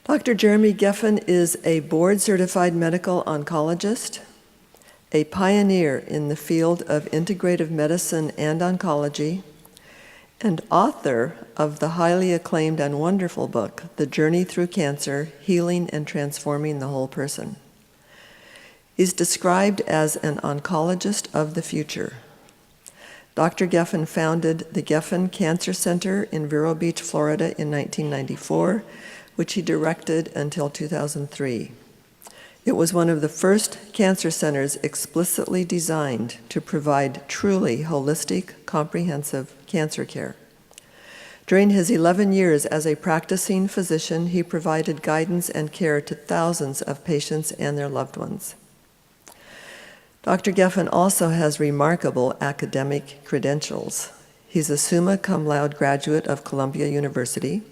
Dr. Jeremy Geffen is a board-certified medical oncologist, a pioneer in the field of integrative medicine and oncology, and author of the highly acclaimed and wonderful book, The Journey Through Cancer, Healing and Transforming the Whole Person. He's described as an oncologist of the future. Dr. Geffen founded the Geffen Cancer Center in Vero Beach, Florida in 1994, which he directed until 2003. It was one of the first cancer centers explicitly designed to provide truly holistic, comprehensive cancer care. During his 11 years as a practicing physician, he provided guidance and care to thousands of patients and their loved ones. Dr. Geffen also has remarkable academic credentials. He's a summa cum laude graduate of Columbia University,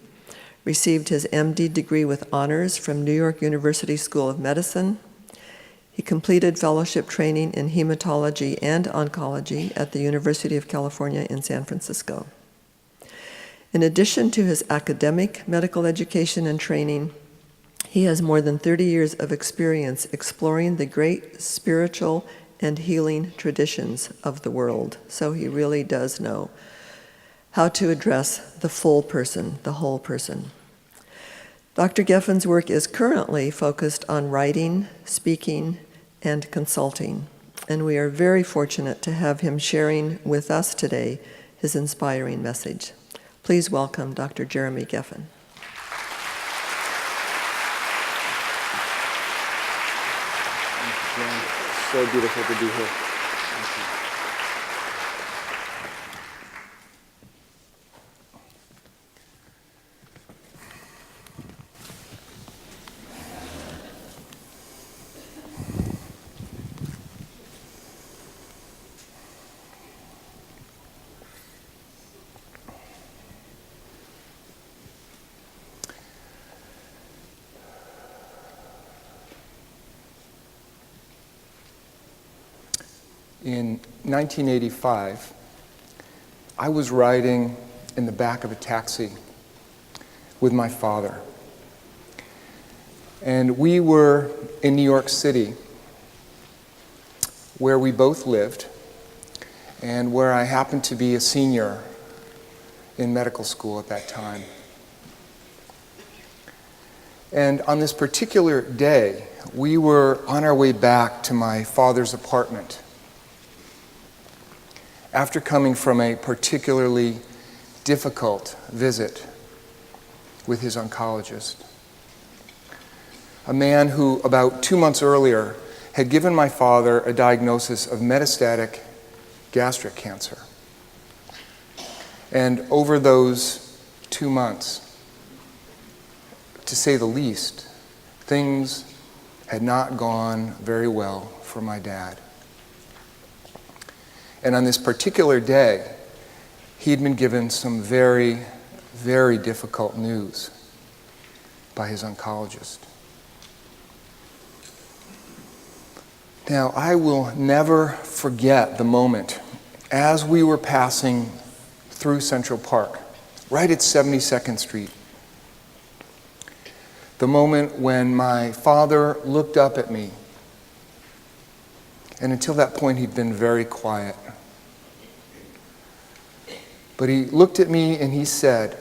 received his MD degree with honors from New York University School of Medicine. He completed fellowship training in hematology and oncology at the University of California in San Francisco. In addition to his academic medical education and training, he has more than 30 years of experience exploring the great spiritual and healing traditions of the world. So he really does know how to address the full person, the whole person. Dr. Geffen's work is currently focused on writing, speaking, and consulting, and we are very fortunate to have him sharing with us today his inspiring message. Please welcome Dr. Jeremy Geffen. Thank you, Jen. So beautiful to be here. Thank you. In 1985, I was riding in the back of a taxi with my father. And we were in New York City, where we both lived, and where I happened to be a senior in medical school at that time. And on this particular day, we were on our way back to my father's apartment after coming from a particularly difficult visit with his oncologist. A man who, about 2 months earlier, had given my father a diagnosis of metastatic gastric cancer. And over those 2 months, to say the least, things had not gone very well for my dad. And on this particular day, he'd been given some very, very difficult news by his oncologist. Now, I will never forget the moment as we were passing through Central Park, right at 72nd Street. The moment when my father looked up at me, and until that point he'd been very quiet. But he looked at me and he said,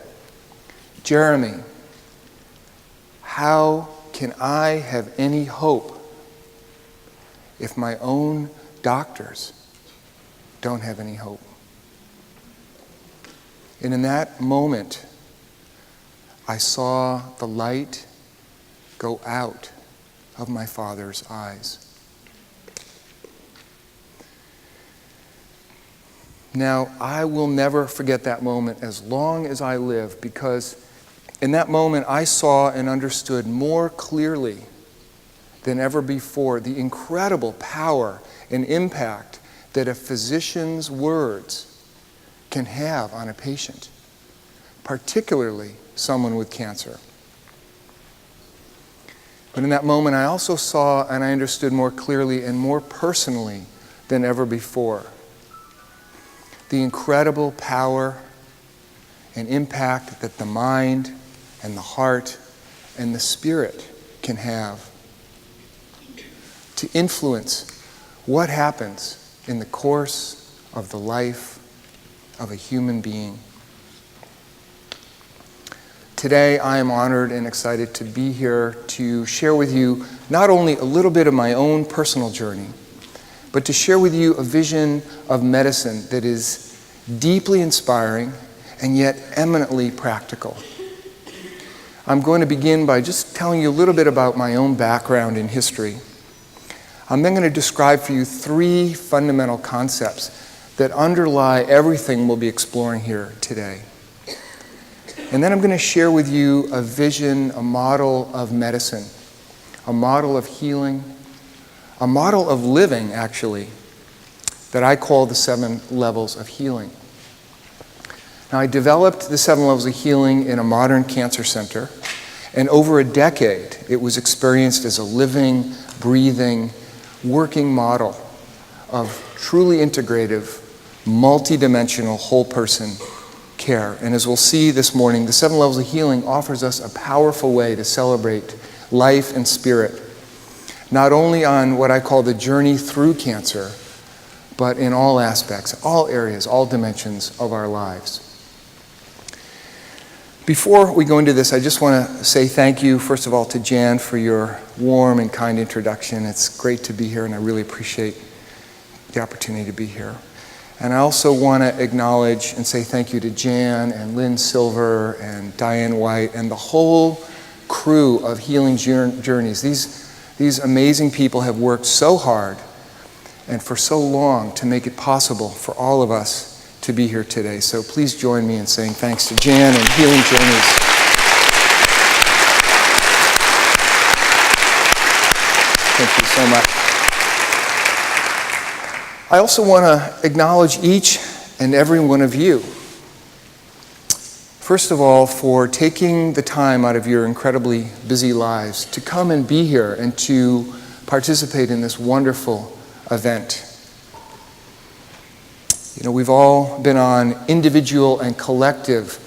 "Jeremy, how can I have any hope if my own doctors don't have any hope?" And in that moment, I saw the light go out of my father's eyes. Now, I will never forget that moment as long as I live, because in that moment I saw and understood more clearly than ever before the incredible power and impact that a physician's words can have on a patient, particularly someone with cancer. But in that moment I also saw and I understood more clearly and more personally than ever before the incredible power and impact that the mind and the heart and the spirit can have to influence what happens in the course of the life of a human being. Today, I am honored and excited to be here to share with you not only a little bit of my own personal journey, but to share with you a vision of medicine that is deeply inspiring and yet eminently practical. I'm going to begin by just telling you a little bit about my own background in history. I'm then going to describe for you 3 fundamental concepts that underlie everything we'll be exploring here today. And then I'm going to share with you a vision, a model of medicine, a model of healing, a model of living, actually, that I call the 7 levels of healing. Now, I developed the 7 levels of healing in a modern cancer center, and over a decade, it was experienced as a living, breathing, working model of truly integrative, multidimensional, whole person care. And as we'll see this morning, the 7 levels of healing offers us a powerful way to celebrate life and spirit, not only on what I call the journey through cancer, but in all aspects, all areas, all dimensions of our lives. Before we go into this, I just want to say thank you, first of all, to Jan for your warm and kind introduction. It's great to be here, and I really appreciate the opportunity to be here. And I also want to acknowledge and say thank you to Jan and Lynn Silver and Diane White and the whole crew of Healing Journeys. These amazing people have worked so hard and for so long to make it possible for all of us to be here today. So please join me in saying thanks to Jan and Healing Journeys. Thank you so much. I also want to acknowledge each and every one of you. First of all, for taking the time out of your incredibly busy lives to come and be here and to participate in this wonderful event. You know, we've all been on individual and collective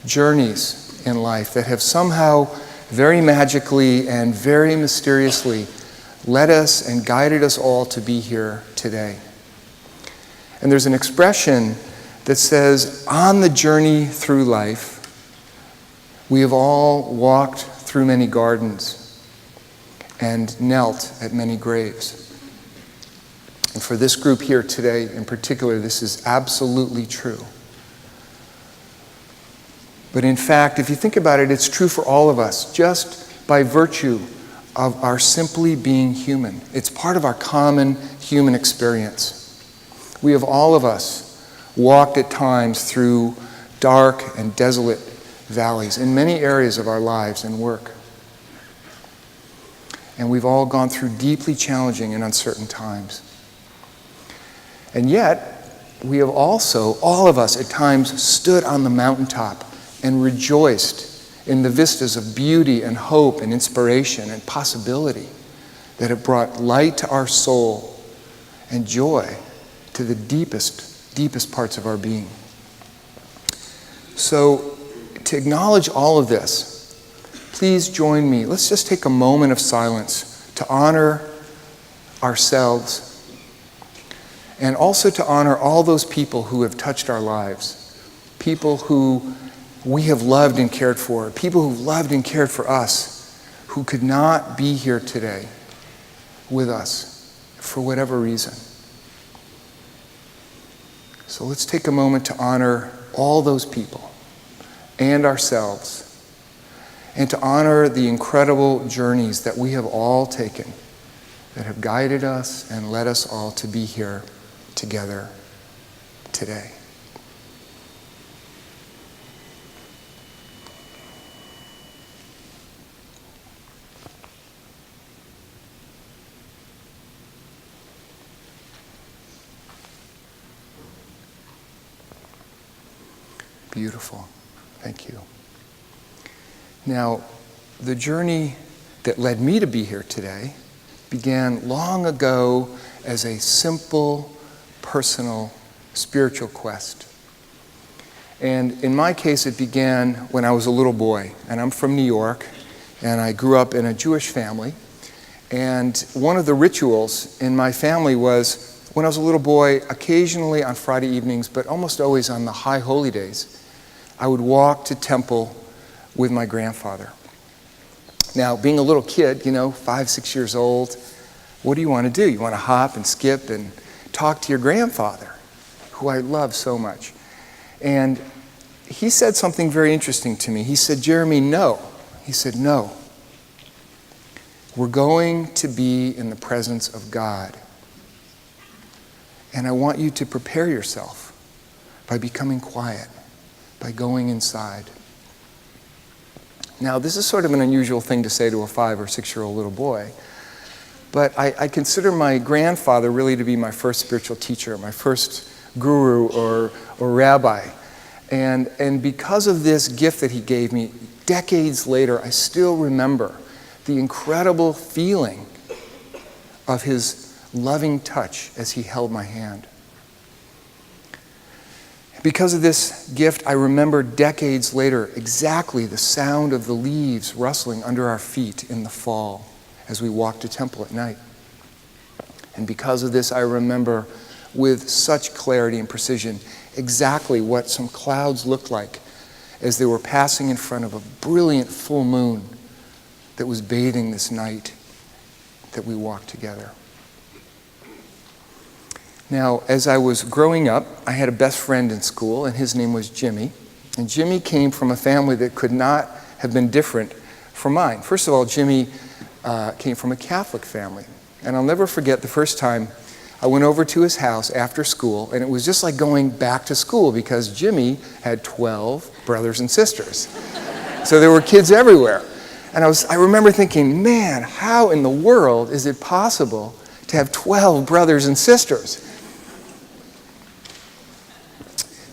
journeys in life that have somehow very magically and very mysteriously led us and guided us all to be here today. And there's an expression that says, on the journey through life, we have all walked through many gardens and knelt at many graves. And for this group here today in particular, this is absolutely true. But in fact, if you think about it, it's true for all of us, just by virtue of our simply being human. It's part of our common human experience. We have all of us walked at times through dark and desolate valleys in many areas of our lives and work. And we've all gone through deeply challenging and uncertain times. And yet, we have also, all of us at times, stood on the mountaintop and rejoiced in the vistas of beauty and hope and inspiration and possibility that have brought light to our soul and joy to the deepest parts of our being. So, to acknowledge all of this, please join me. Let's just take a moment of silence to honor ourselves and also to honor all those people who have touched our lives, people who we have loved and cared for, people who've loved and cared for us, who could not be here today with us for whatever reason. So let's take a moment to honor all those people and ourselves, and to honor the incredible journeys that we have all taken that have guided us and led us all to be here together today. Beautiful. Thank you. Now, the journey that led me to be here today began long ago as a simple, personal, spiritual quest. And in my case, it began when I was a little boy. And I'm from New York, And I grew up in a Jewish family. And one of the rituals in my family was, when I was a little boy, occasionally on Friday evenings, but almost always on the high holy days, I would walk to temple with my grandfather. Now, being a little kid, 5, 6 years old, what do you want to do? You want to hop and skip and talk to your grandfather, who I love so much. And he said something very interesting to me. He said, Jeremy, no. He said, no. We're going to be in the presence of God. And I want you to prepare yourself by becoming quiet, by going inside. Now, this is sort of an unusual thing to say to a 5 or 6-year-old little boy, but I consider my grandfather really to be my first spiritual teacher, my first guru or rabbi. And because of this gift that he gave me, decades later, I still remember the incredible feeling of his loving touch as he held my hand. Because of this gift, I remember decades later exactly the sound of the leaves rustling under our feet in the fall as we walked to temple at night. And because of this, I remember with such clarity and precision exactly what some clouds looked like as they were passing in front of a brilliant full moon that was bathing this night that we walked together. Now, as I was growing up, I had a best friend in school, and his name was Jimmy. And Jimmy came from a family that could not have been different from mine. First of all, Jimmy came from a Catholic family. And I'll never forget the first time I went over to his house after school, and it was just like going back to school because Jimmy had 12 brothers and sisters. So there were kids everywhere. And I remember thinking, man, how in the world is it possible to have 12 brothers and sisters?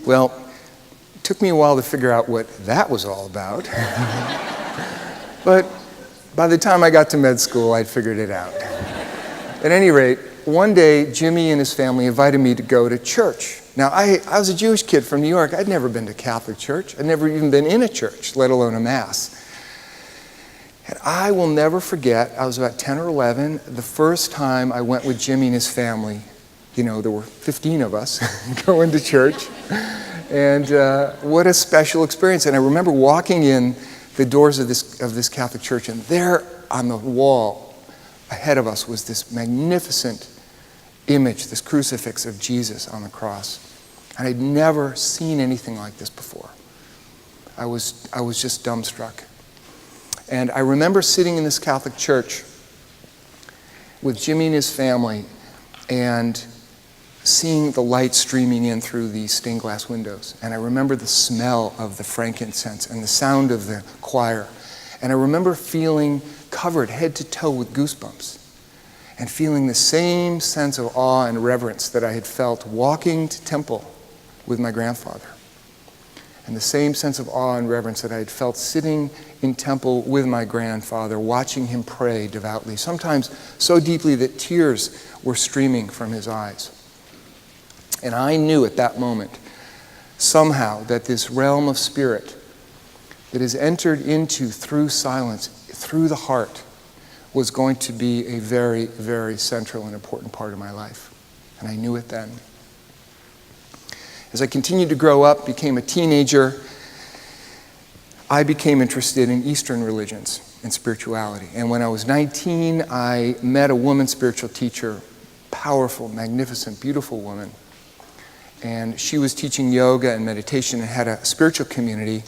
Well, it took me a while to figure out what that was all about. But by the time I got to med school, I'd figured it out. At any rate, one day, Jimmy and his family invited me to go to church. Now, I was a Jewish kid from New York. I'd never been to Catholic church. I'd never even been in a church, let alone a mass. And I will never forget, I was about 10 or 11, the first time I went with Jimmy and his family. There were 15 of us going to church. And what a special experience. And I remember walking in the doors of this Catholic church, and there on the wall ahead of us was this magnificent image, this crucifix of Jesus on the cross. And I'd never seen anything like this before. I was just dumbstruck. And I remember sitting in this Catholic church with Jimmy and his family and seeing the light streaming in through these stained glass windows. And I remember the smell of the frankincense and the sound of the choir. And I remember feeling covered head to toe with goosebumps and feeling the same sense of awe and reverence that I had felt walking to temple with my grandfather. And the same sense of awe and reverence that I had felt sitting in temple with my grandfather, watching him pray devoutly, sometimes so deeply that tears were streaming from his eyes. And I knew at that moment, somehow, that this realm of spirit that is entered into through silence, through the heart, was going to be a very, very central and important part of my life. And I knew it then. As I continued to grow up, became a teenager, I became interested in Eastern religions and spirituality. And when I was 19, I met a woman spiritual teacher, powerful, magnificent, beautiful woman. And she was teaching yoga and meditation and had a spiritual community.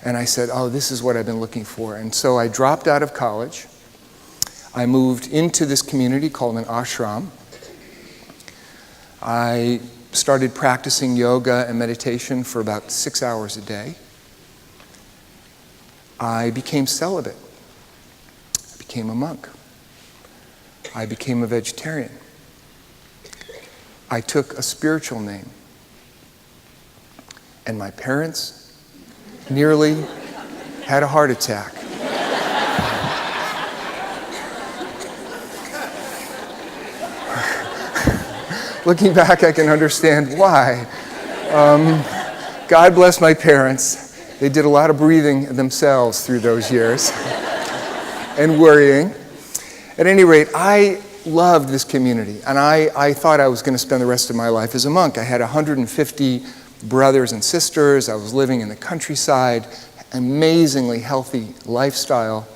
And I said, oh, this is what I've been looking for. And so I dropped out of college. I moved into this community called an ashram. I started practicing yoga and meditation for about 6 hours a day. I became celibate. I became a monk. I became a vegetarian. I took a spiritual name. And my parents nearly had a heart attack. Looking back, I can understand why. God bless my parents. They did a lot of breathing themselves through those years. and worrying. At any rate, I loved this community, and I thought I was going to spend the rest of my life as a monk. I had 150 brothers and sisters. I was living in the countryside, amazingly healthy lifestyle.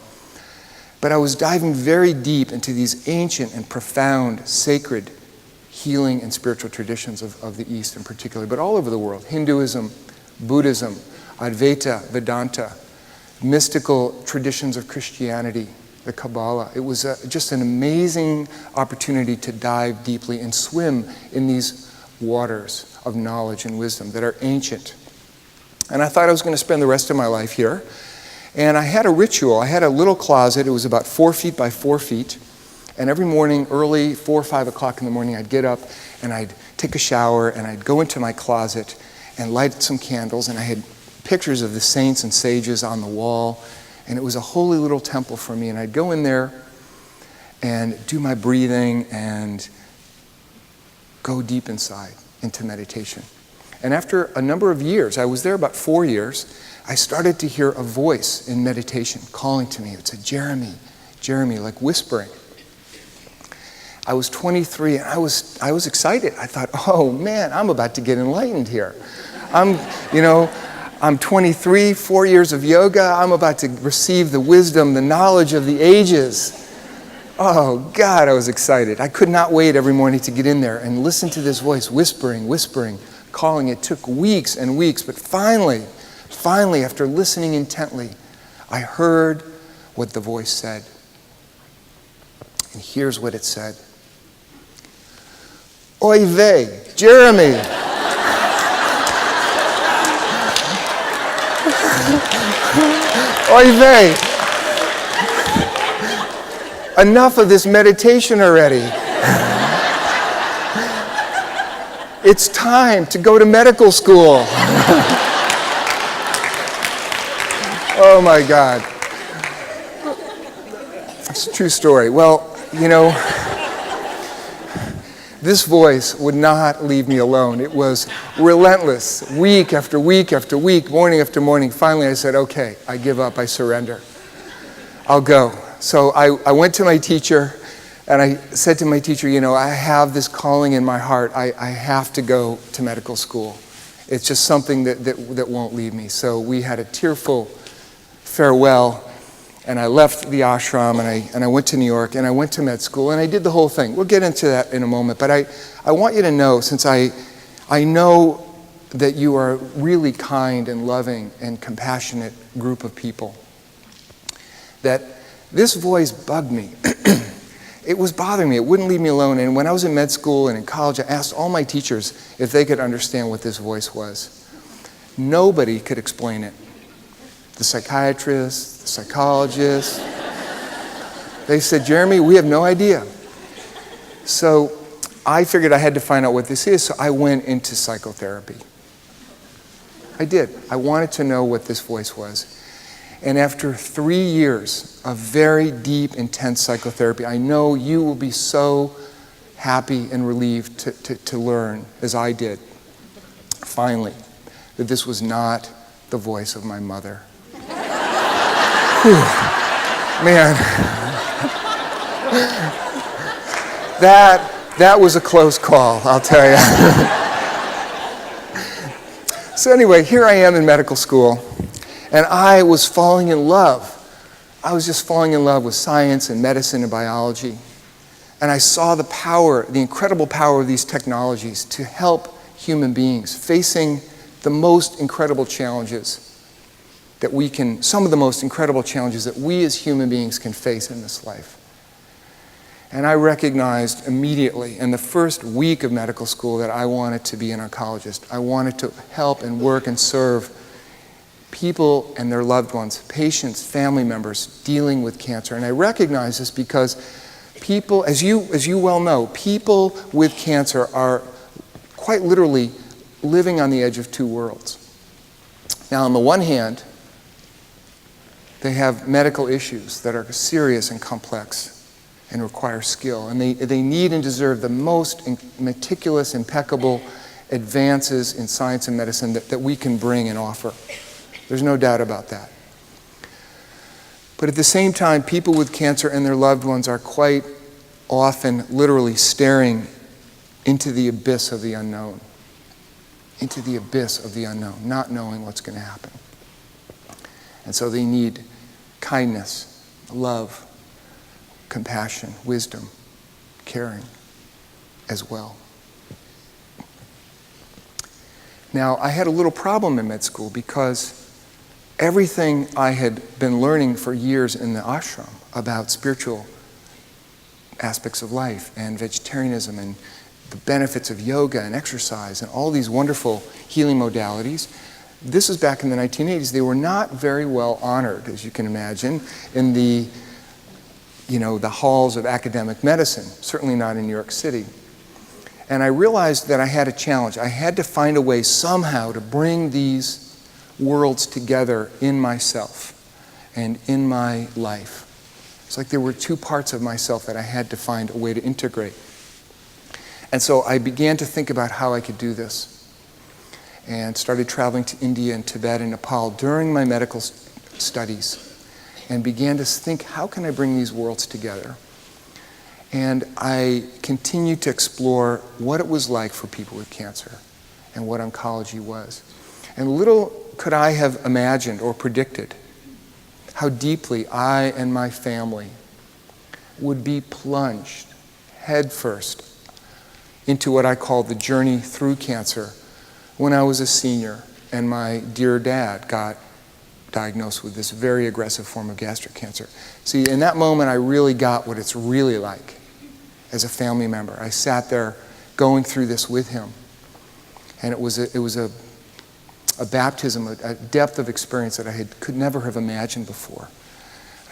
But I was diving very deep into these ancient and profound, sacred healing and spiritual traditions of the East in particular, but all over the world. Hinduism, Buddhism, Advaita, Vedanta, mystical traditions of Christianity, the Kabbalah. It was just an amazing opportunity to dive deeply and swim in these waters of knowledge and wisdom that are ancient. And I thought I was going to spend the rest of my life here. And I had a ritual. I had a little closet. It was about 4 feet by 4 feet. And every morning, early, 4 or 5 o'clock in the morning, I'd get up and I'd take a shower and I'd go into my closet and light some candles. And I had pictures of the saints and sages on the wall. And it was a holy little temple for me. And I'd go in there and do my breathing and go deep inside into meditation. And after a number of years, I was there about 4 years, I started to hear a voice in meditation calling to me. It said, Jeremy, Jeremy, like whispering. I was 23 and I was excited. I thought, oh man, I'm about to get enlightened here. I'm 23, 4 years of yoga. I'm about to receive the wisdom, the knowledge of the ages. Oh God, I was excited. I could not wait every morning to get in there and listen to this voice whispering, whispering, calling. It took weeks and weeks, but finally, after listening intently, I heard what the voice said. And here's what it said. Oy vey, Jeremy. Oy vey. Enough of this meditation already. It's time to go to medical school. Oh my God. It's a true story. Well, this voice would not leave me alone. It was relentless, week after week after week, morning after morning. Finally, I said, okay, I give up, I surrender. I'll go. So I went to my teacher, and I said to my teacher, I have this calling in my heart. I have to go to medical school. It's just something that won't leave me. So we had a tearful farewell, and I left the ashram, and I went to New York, and I went to med school, and I did the whole thing. We'll get into that in a moment, but I want you to know, since I know that you are a really kind and loving and compassionate group of people, that this voice bugged me. It was bothering me. It wouldn't leave me alone. And when I was in med school and in college, I asked all my teachers if they could understand what this voice was. Nobody could explain it. The psychiatrists, the psychologists, they said, Jeremy, we have no idea. So I figured I had to find out what this is, so I went into psychotherapy. I did. I wanted to know what this voice was. And after 3 years of very deep, intense psychotherapy, I know you will be so happy and relieved to learn, as I did, finally, that this was not the voice of my mother. Whew. Man, that was a close call, I'll tell you. So anyway, here I am in medical school, and I was falling in love. I was just falling in love with science and medicine and biology. And I saw the power, the incredible power of these technologies to help human beings facing the most incredible challenges some of the most incredible challenges that we as human beings can face in this life. And I recognized immediately in the first week of medical school that I wanted to be an oncologist. I wanted to help and work and serve people and their loved ones, patients, family members dealing with cancer. And I recognize this because people, as you well know, people with cancer are quite literally living on the edge of two worlds. Now, on the one hand, they have medical issues that are serious and complex and require skill. And they need and deserve the most meticulous, impeccable advances in science and medicine that we can bring and offer. There's no doubt about that. But at the same time, people with cancer and their loved ones are quite often literally staring into the abyss of the unknown. Into the abyss of the unknown, not knowing what's going to happen. And so they need kindness, love, compassion, wisdom, caring as well. Now, I had a little problem in med school because everything I had been learning for years in the ashram about spiritual aspects of life and vegetarianism and the benefits of yoga and exercise and all these wonderful healing modalities, this was back in the 1980s. They were not very well honored, as you can imagine, in the halls of academic medicine, certainly not in New York City. And I realized that I had a challenge. I had to find a way somehow to bring these worlds together in myself and in my life. It's like there were two parts of myself that I had to find a way to integrate. And so I began to think about how I could do this and started traveling to India and Tibet and Nepal during my medical studies and began to think, how can I bring these worlds together? And I continued to explore what it was like for people with cancer and what oncology was. And little could I have imagined or predicted how deeply I and my family would be plunged headfirst into what I call the journey through cancer when I was a senior and my dear dad got diagnosed with this very aggressive form of gastric cancer. See, in that moment, I really got what it's really like as a family member. I sat there going through this with him, and it was a baptism, a depth of experience that I could never have imagined before.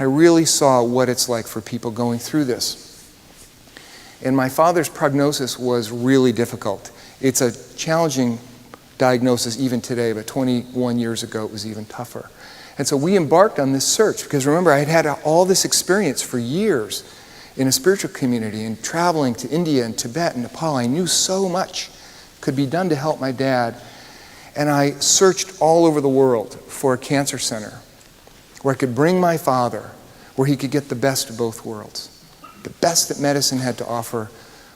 I really saw what it's like for people going through this. And my father's prognosis was really difficult. It's a challenging diagnosis even today, but 21 years ago it was even tougher. And so we embarked on this search because remember, I had had all this experience for years in a spiritual community and traveling to India and Tibet and Nepal. I knew so much could be done to help my dad. And I searched all over the world for a cancer center where I could bring my father, where he could get the best of both worlds. The best that medicine had to offer,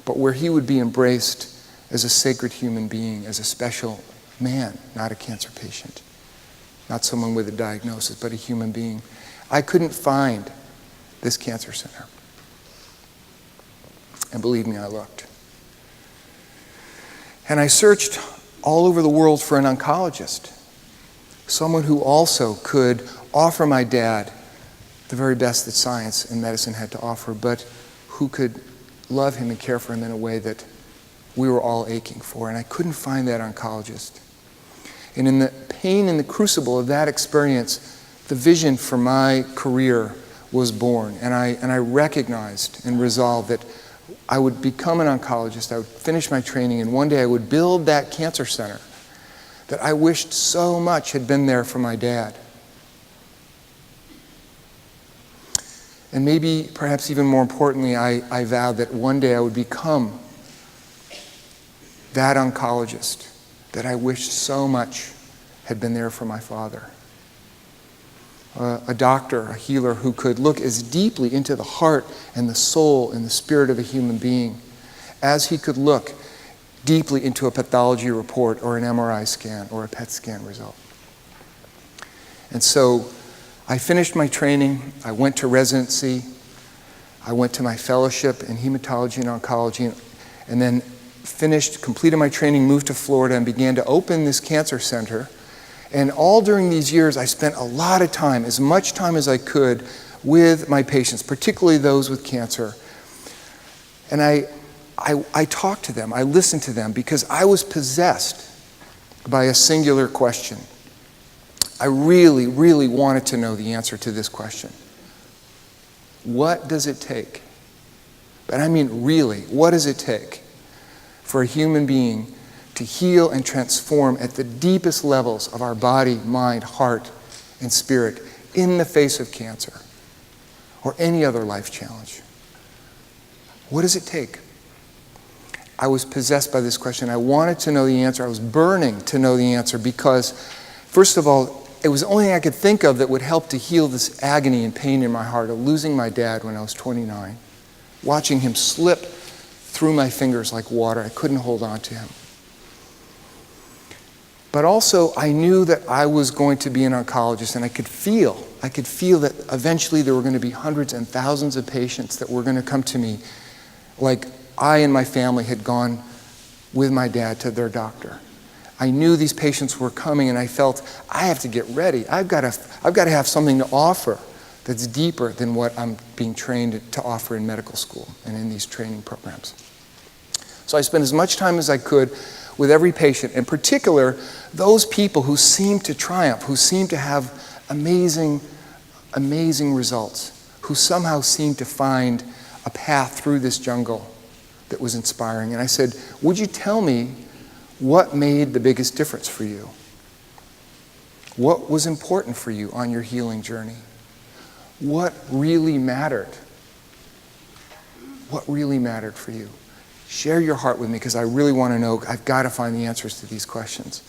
but where he would be embraced as a sacred human being, as a special man, not a cancer patient, not someone with a diagnosis, but a human being. I couldn't find this cancer center. And believe me, I looked. And I searched all over the world for an oncologist, someone who also could offer my dad the very best that science and medicine had to offer, but who could love him and care for him in a way that we were all aching for. And I couldn't find that oncologist. And in the pain and the crucible of that experience, the vision for my career was born. And I recognized and resolved that I would become an oncologist, I would finish my training, and one day I would build that cancer center that I wished so much had been there for my dad. And maybe, perhaps even more importantly, I vowed that one day I would become that oncologist that I wished so much had been there for my father. A doctor, a healer who could look as deeply into the heart and the soul and the spirit of a human being as he could look deeply into a pathology report or an MRI scan or a PET scan result. And so I finished my training, I went to residency, I went to my fellowship in hematology and oncology, and then completed my training, moved to Florida, and began to open this cancer center. And all during these years, I spent a lot of time, as much time as I could, with my patients, particularly those with cancer. And I talked to them, I listened to them, because I was possessed by a singular question. I really, really wanted to know the answer to this question. What does it take? But I mean really, what does it take for a human being to heal and transform at the deepest levels of our body, mind, heart, and spirit in the face of cancer or any other life challenge? What does it take? I was possessed by this question. I wanted to know the answer. I was burning to know the answer because, first of all, it was the only thing I could think of that would help to heal this agony and pain in my heart of losing my dad when I was 29, watching him slip through my fingers like water. I couldn't hold on to him. But also, I knew that I was going to be an oncologist, and I could feel that eventually there were going to be hundreds and thousands of patients that were going to come to me like I and my family had gone with my dad to their doctor. I knew these patients were coming, and I felt I have to get ready. I've got to have something to offer that's deeper than what I'm being trained to offer in medical school and in these training programs. So I spent as much time as I could with every patient, in particular, those people who seem to triumph, who seem to have amazing results, who somehow seem to find a path through this jungle that was inspiring. And I said, would you tell me what made the biggest difference for you? What was important for you on your healing journey? What really mattered? What really mattered for you? Share your heart with me, because I really want to know. I've got to find the answers to these questions.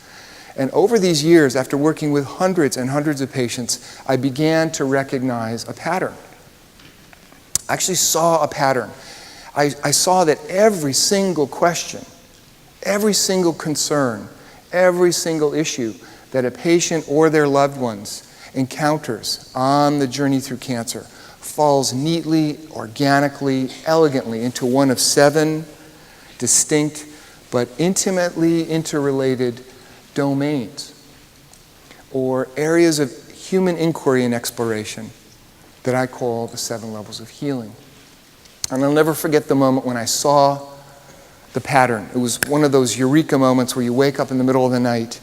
And over these years, after working with hundreds and hundreds of patients, I began to recognize a pattern. I actually saw a pattern. I saw that every single question, every single concern, every single issue that a patient or their loved ones encounters on the journey through cancer falls neatly, organically, elegantly into one of 7 distinct but intimately interrelated domains or areas of human inquiry and exploration that I call the 7 levels of healing. And I'll never forget the moment when I saw the pattern. It was one of those eureka moments where you wake up in the middle of the night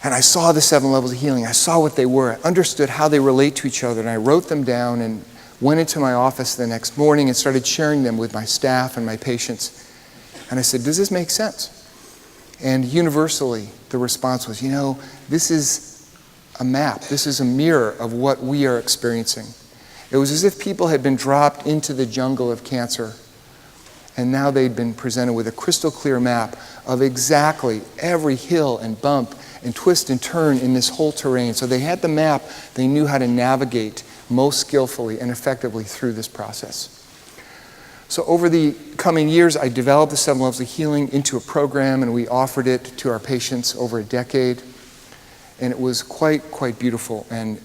and I saw the 7 levels of healing. I saw what they were. I understood how they relate to each other, and I wrote them down and went into my office the next morning and started sharing them with my staff and my patients. And I said, does this make sense? And universally, the response was, this is a map. This is a mirror of what we are experiencing. It was as if people had been dropped into the jungle of cancer, and now they'd been presented with a crystal clear map of exactly every hill and bump and twist and turn in this whole terrain. So they had the map. They knew how to navigate most skillfully and effectively through this process. So over the coming years, I developed the 7 levels of healing into a program, and we offered it to our patients over a decade. And it was quite beautiful. And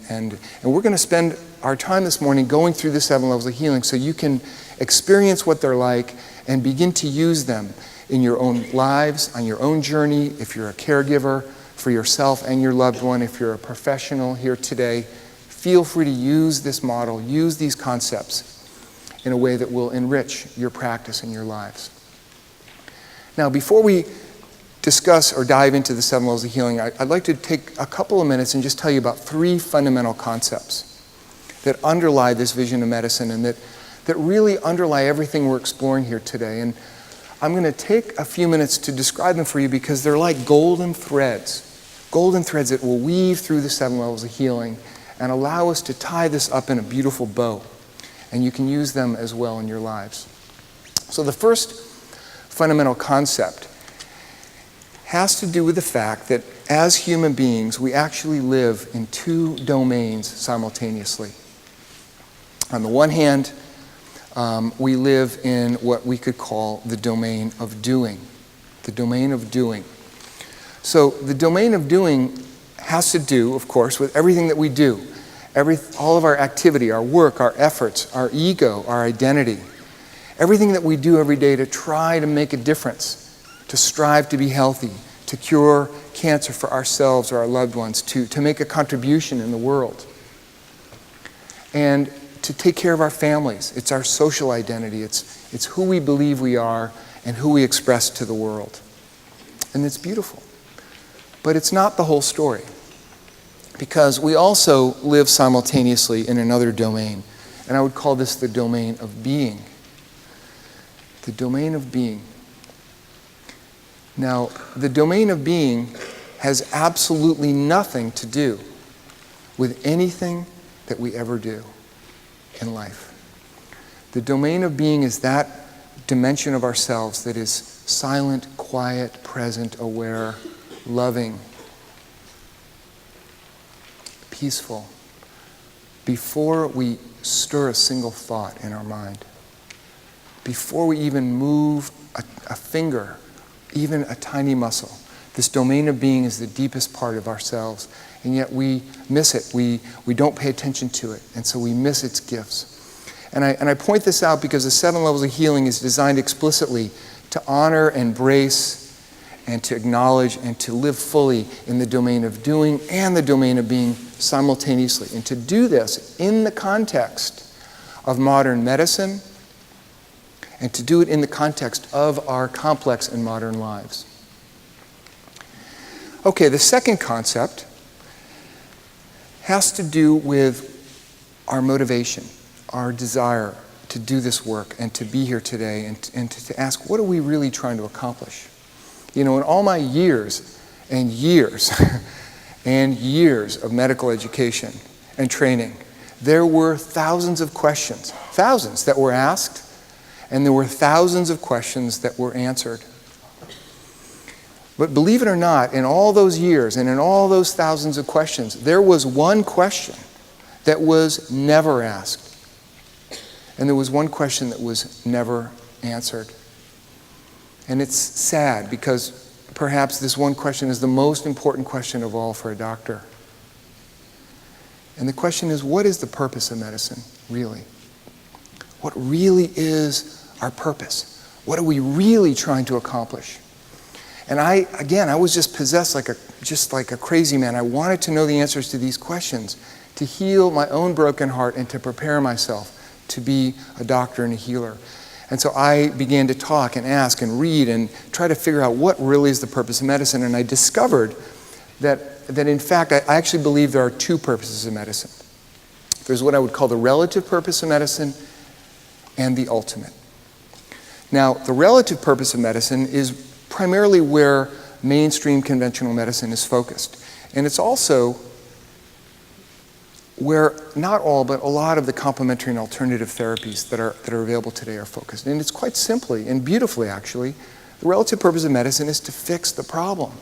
we're going to spend our time this morning going through the 7 levels of healing so you can experience what they're like and begin to use them in your own lives, on your own journey, if you're a caregiver for yourself and your loved one, if you're a professional here today. Feel free to use this model, use these concepts in a way that will enrich your practice and your lives. Now, before we discuss or dive into the 7 levels of healing, I'd like to take a couple of minutes and just tell you about 3 fundamental concepts that underlie this vision of medicine and that really underlie everything we're exploring here today. And I'm going to take a few minutes to describe them for you because they're like golden threads that will weave through the 7 levels of healing and allow us to tie this up in a beautiful bow. And you can use them as well in your lives. So the first fundamental concept has to do with the fact that as human beings, we actually live in 2 domains simultaneously. On the one hand, we live in what we could call the domain of doing. The domain of doing. So the domain of doing has to do, of course, with everything that we do. All of our activity, our work, our efforts, our ego, our identity. Everything that we do every day to try to make a difference, to strive to be healthy, to cure cancer for ourselves or our loved ones, to make a contribution in the world. And to take care of our families. It's our social identity. It's who we believe we are and who we express to the world. And it's beautiful. But it's not the whole story. Because we also live simultaneously in another domain. And I would call this the domain of being. The domain of being. Now, the domain of being has absolutely nothing to do with anything that we ever do in life. The domain of being is that dimension of ourselves that is silent, quiet, present, aware, loving, peaceful before we stir a single thought in our mind, before we even move a finger, even a tiny muscle. This domain of being is the deepest part of ourselves, and yet we miss it. We don't pay attention to it, and so we miss its gifts. And I point this out because the 7 levels of healing is designed explicitly to honor, embrace, and to acknowledge and to live fully in the domain of doing and the domain of being simultaneously. And to do this in the context of modern medicine and to do it in the context of our complex and modern lives. Okay, the second concept has to do with our motivation, our desire to do this work and to be here today and to ask, what are we really trying to accomplish? You know, in all my years and years and years of medical education and training, there were thousands of questions, thousands that were asked, and there were thousands of questions that were answered. But believe it or not, in all those years and in all those thousands of questions, there was one question that was never asked. And there was one question that was never answered. And it's sad because perhaps this one question is the most important question of all for a doctor. And the question is, what is the purpose of medicine, really? What really is our purpose? What are we really trying to accomplish? And I was just possessed like a crazy man. I wanted to know the answers to these questions, to heal my own broken heart and to prepare myself to be a doctor and a healer. And so I began to talk and ask and read and try to figure out what really is the purpose of medicine. And I discovered that in fact, I actually believe there are 2 purposes of medicine. There's what I would call the relative purpose of medicine and the ultimate. Now, the relative purpose of medicine is primarily where mainstream conventional medicine is focused. And it's also where not all, but a lot of the complementary and alternative therapies that are available today are focused. And it's quite simply and beautifully, actually, the relative purpose of medicine is to fix the problem.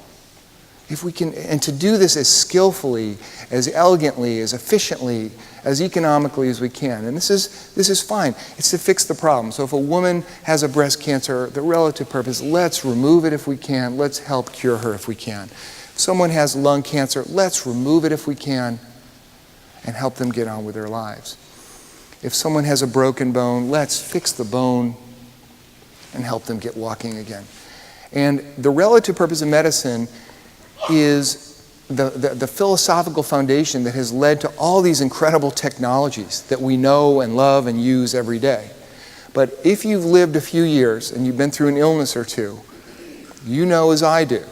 If we can, and to do this as skillfully, as elegantly, as efficiently, as economically as we can. And this is fine. It's to fix the problem. So if a woman has a breast cancer, the relative purpose, let's remove it if we can. Let's help cure her if we can. If someone has lung cancer, let's remove it if we can and help them get on with their lives. If someone has a broken bone, let's fix the bone and help them get walking again. And the relative purpose of medicine is the philosophical foundation that has led to all these incredible technologies that we know and love and use every day. But if you've lived a few years and you've been through an illness or two, you know as I do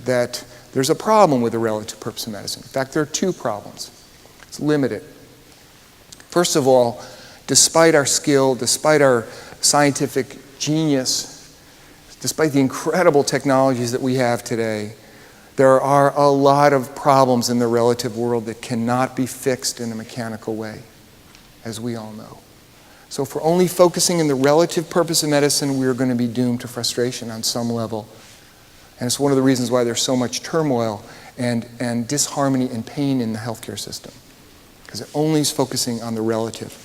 that there's a problem with the relative purpose of medicine. In fact, there are 2 problems. It's limited. First of all, despite our skill, despite our scientific genius, despite the incredible technologies that we have today, there are a lot of problems in the relative world that cannot be fixed in a mechanical way, as we all know. So if we're only focusing on the relative purpose of medicine, we're going to be doomed to frustration on some level. And it's one of the reasons why there's so much turmoil and disharmony and pain in the healthcare system, because it only is focusing on the relative.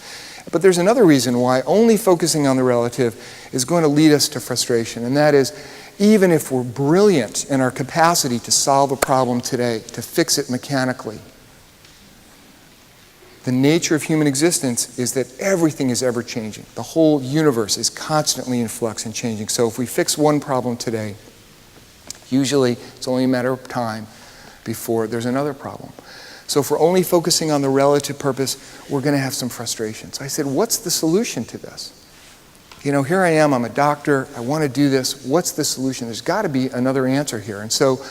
But there's another reason why only focusing on the relative is going to lead us to frustration, and that is, even if we're brilliant in our capacity to solve a problem today, to fix it mechanically, the nature of human existence is that everything is ever changing. The whole universe is constantly in flux and changing. So if we fix one problem today, usually it's only a matter of time before there's another problem. So if we're only focusing on the relative purpose, we're going to have some frustration. So I said, what's the solution to this? You know, here I am, I'm a doctor, I want to do this. What's the solution? There's got to be another answer here. And so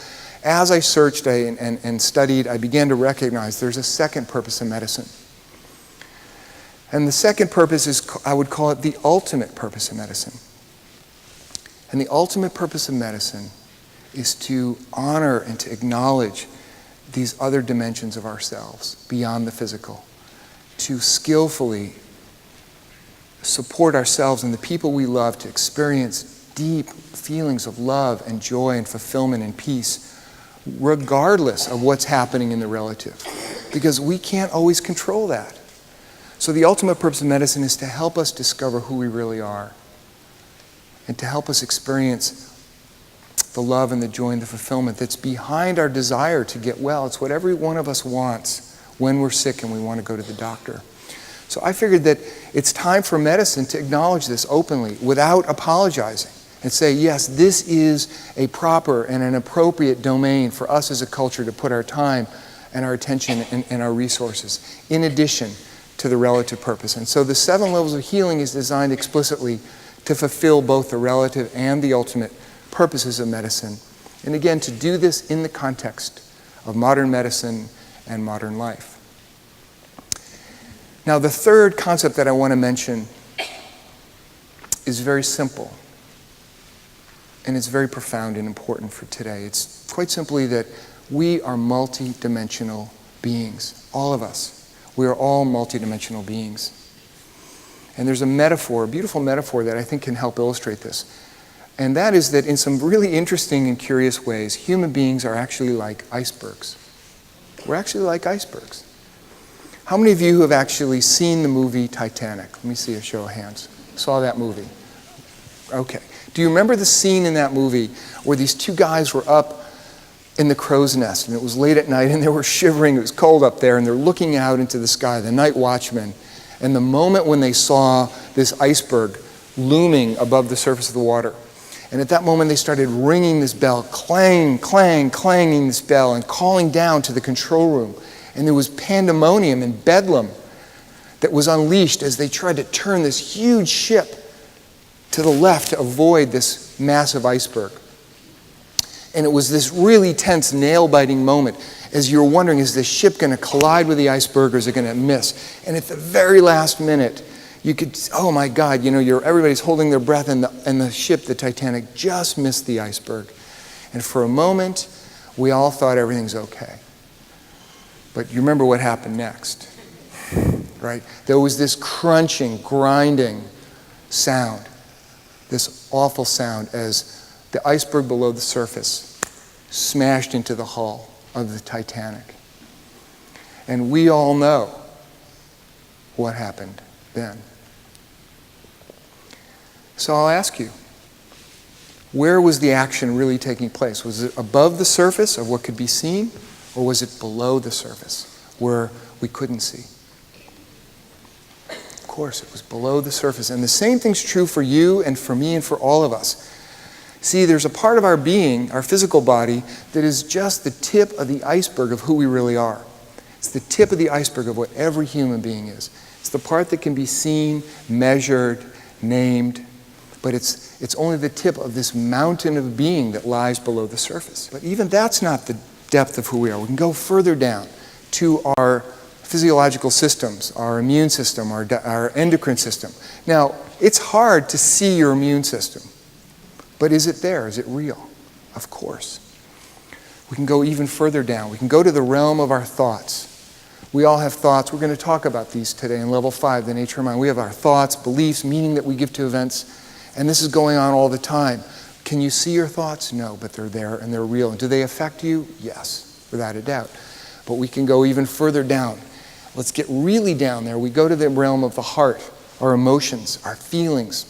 as I searched and studied, I began to recognize there's a second purpose of medicine. And the second purpose is, I would call it the ultimate purpose of medicine. And the ultimate purpose of medicine is to honor and to acknowledge these other dimensions of ourselves beyond the physical, to skillfully support ourselves and the people we love to experience deep feelings of love and joy and fulfillment and peace, regardless of what's happening in the relative. because we can't always control that. So the ultimate purpose of medicine is to help us discover who we really are and to help us experience the love and the joy and the fulfillment that's behind our desire to get well. It's what every one of us wants when we're sick and we want to go to the doctor. So I figured that it's time for medicine to acknowledge this openly without apologizing and say, yes, this is a proper and an appropriate domain for us as a culture to put our time and our attention and our resources, in addition to the relative purpose. And so the 7 levels of healing is designed explicitly to fulfill both the relative and the ultimate purposes of medicine. And again, to do this in the context of modern medicine and modern life. Now, the third concept that I want to mention is very simple, and it's very profound and important for today. It's quite simply that we are multidimensional beings, all of us. We are all multidimensional beings. And there's a metaphor, a beautiful metaphor that I think can help illustrate this. And that is that in some really interesting and curious ways, human beings are actually like icebergs. We're actually like icebergs. How many of you have actually seen the movie Titanic? Let me see a show of hands. Saw that movie? Okay. Do you remember the scene in that movie where these 2 guys were up in the crow's nest and it was late at night and they were shivering, it was cold up there, and they're looking out into the sky, the night watchman, and the moment when they saw this iceberg looming above the surface of the water, and at that moment they started ringing this bell, clang, clang, clanging this bell and calling down to the control room. And there was pandemonium and bedlam that was unleashed as they tried to turn this huge ship to the left to avoid this massive iceberg. And it was this really tense, nail-biting moment as you're wondering, is this ship going to collide with the iceberg or is it going to miss? And at the very last minute, you could, oh my God, everybody's holding their breath and the ship, the Titanic, just missed the iceberg. And for a moment, we all thought everything's okay. But you remember what happened next, right? There was this crunching, grinding sound, this awful sound as the iceberg below the surface smashed into the hull of the Titanic. And we all know what happened then. So I'll ask you, where was the action really taking place? Was it above the surface of what could be seen? Or was it below the surface where we couldn't see? Of course, it was below the surface. And the same thing's true for you and for me and for all of us. See, there's a part of our being, our physical body, that is just the tip of the iceberg of who we really are. It's the tip of the iceberg of what every human being is. It's the part that can be seen, measured, named, but it's only the tip of this mountain of being that lies below the surface. But even that's not the depth of who we are. We can go further down to our physiological systems, our immune system, our endocrine system. Now, it's hard to see your immune system, but is it there? Is it real? Of course. We can go even further down. We can go to the realm of our thoughts. We all have thoughts. We're going to talk about these today in level 5, the nature of mind. We have our thoughts, beliefs, meaning that we give to events, and this is going on all the time. Can you see your thoughts? No, but they're there and they're real. And do they affect you? Yes, without a doubt. But we can go even further down. Let's get really down there. We go to the realm of the heart, our emotions, our feelings.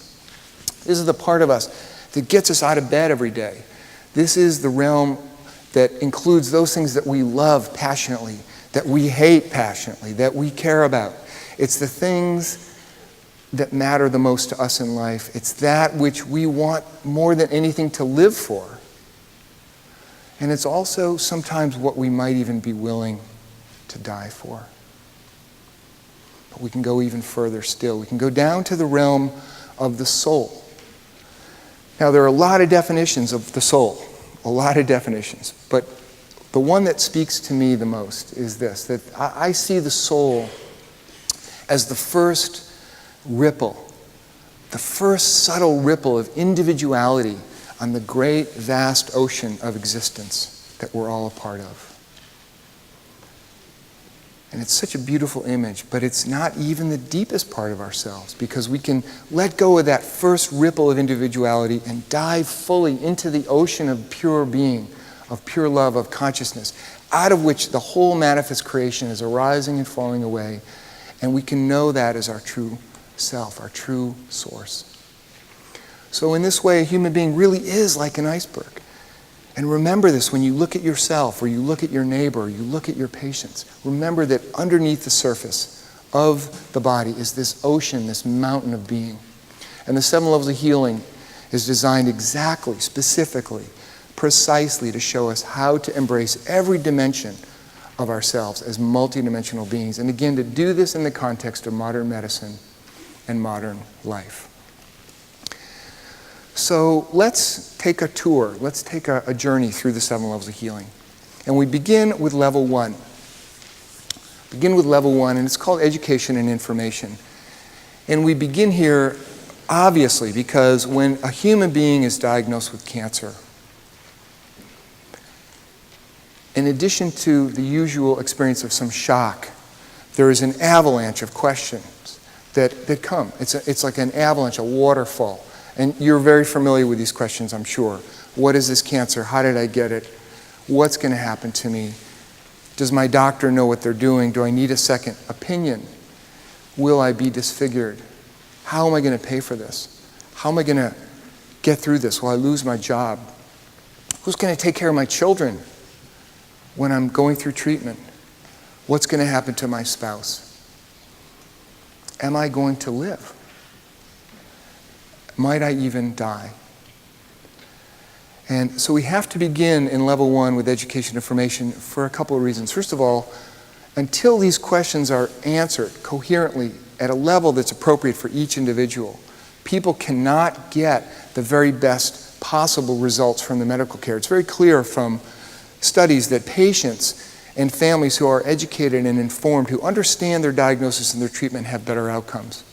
This is the part of us that gets us out of bed every day. This is the realm that includes those things that we love passionately, that we hate passionately, that we care about. It's the things that matter the most to us in life. It's that which we want more than anything to live for. And it's also sometimes what we might even be willing to die for. But we can go even further still. We can go down to the realm of the soul. Now, there are a lot of definitions of the soul, a lot of definitions. But the one that speaks to me the most is this, that I see the soul as the first ripple, the first subtle ripple of individuality on the great, vast ocean of existence that we're all a part of. And it's such a beautiful image, but it's not even the deepest part of ourselves, because we can let go of that first ripple of individuality and dive fully into the ocean of pure being, of pure love, of consciousness, out of which the whole manifest creation is arising and falling away. And we can know that as our true self, our true source. So in this way, a human being really is like an iceberg. And remember this when you look at yourself, or you look at your neighbor, or you look at your patients. Remember that underneath the surface of the body is this ocean, this mountain of being. And the 7 levels of healing is designed exactly, specifically, precisely to show us how to embrace every dimension of ourselves as multidimensional beings. And again, to do this in the context of modern medicine and modern life. So let's take a tour. Let's take a journey through the 7 levels of healing. And we begin with level 1. Begin with level 1, and it's called education and information. And we begin here, obviously, because when a human being is diagnosed with cancer, in addition to the usual experience of some shock, there is an avalanche of questions that come. It's like an avalanche, a waterfall. And you're very familiar with these questions, I'm sure. What is this cancer? How did I get it? What's going to happen to me? Does my doctor know what they're doing? Do I need a second opinion? Will I be disfigured? How am I going to pay for this? How am I going to get through this? Will I lose my job? Who's going to take care of my children when I'm going through treatment? What's going to happen to my spouse? Am I going to live? Might I even die? And so we have to begin in level 1 with education information for a couple of reasons. First of all, until these questions are answered coherently at a level that's appropriate for each individual, people cannot get the very best possible results from the medical care. It's very clear from studies that patients and families who are educated and informed, who understand their diagnosis and their treatment, have better outcomes.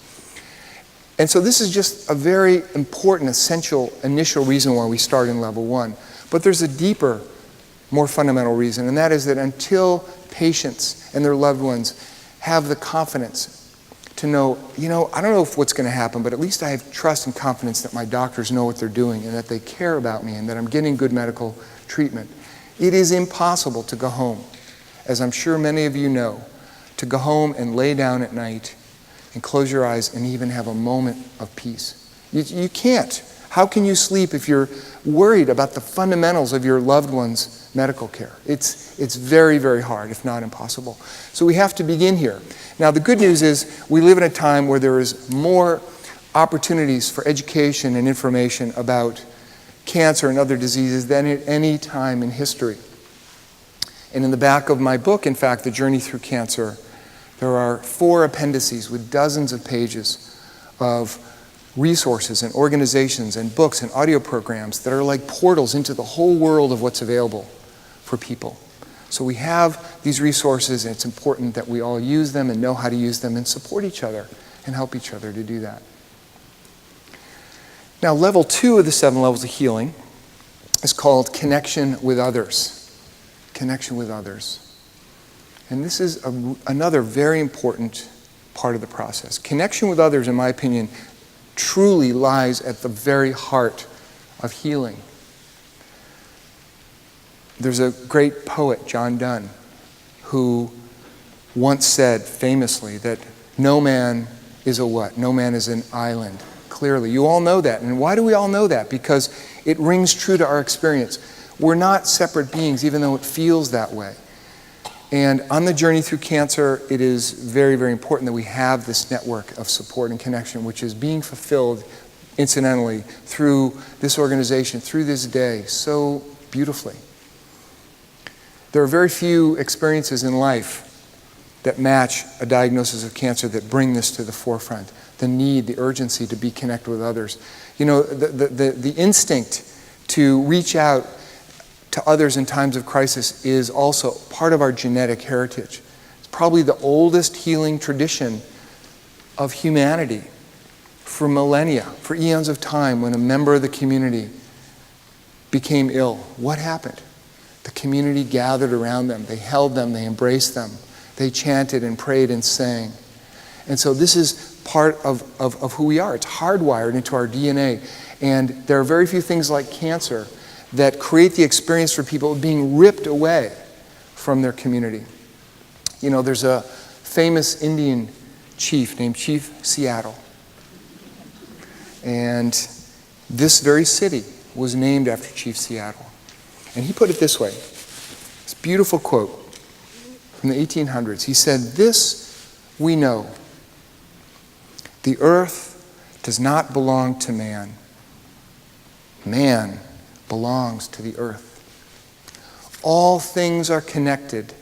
And so this is just a very important, essential, initial reason why we start in level 1. But there's a deeper, more fundamental reason, and that is that until patients and their loved ones have the confidence to know, I don't know what's going to happen, but at least I have trust and confidence that my doctors know what they're doing and that they care about me and that I'm getting good medical treatment. It is impossible to go home, as I'm sure many of you know, to go home and lay down at night and close your eyes and even have a moment of peace. You can't. How can you sleep if you're worried about the fundamentals of your loved one's medical care? It's very, very hard, if not impossible. So we have to begin here. Now, the good news is we live in a time where there is more opportunities for education and information about cancer and other diseases than at any time in history. And in the back of my book, in fact, The Journey Through Cancer, there are 4 appendices with dozens of pages of resources and organizations and books and audio programs that are like portals into the whole world of what's available for people. So we have these resources, and it's important that we all use them and know how to use them and support each other and help each other to do that. Now, level 2 of the 7 levels of healing is called connection with others. Connection with others. And this is another very important part of the process. Connection with others, in my opinion, truly lies at the very heart of healing. There's a great poet, John Donne, who once said famously that no man is a what? No man is an island. Clearly, you all know that. And why do we all know that? Because it rings true to our experience. We're not separate beings, even though it feels that way. And on the journey through cancer, it is very, very important that we have this network of support and connection, which is being fulfilled, incidentally, through this organization, through this day, so beautifully. There are very few experiences in life that match a diagnosis of cancer that bring this to the forefront. The need, the urgency to be connected with others. The instinct to reach out to others in times of crisis is also part of our genetic heritage. It's probably the oldest healing tradition of humanity for millennia, for eons of time. When a member of the community became ill, what happened? The community gathered around them. They held them. They embraced them. They chanted and prayed and sang. And so this is part of who we are. It's hardwired into our DNA. And there are very few things like cancer that create the experience for people of being ripped away from their community. You know, there's a famous Indian chief named Chief Seattle. And this very city was named after Chief Seattle. And he put it this way, this beautiful quote from the 1800s. He said, "This we know, the earth does not belong to man. Man belongs to the earth. All things are connected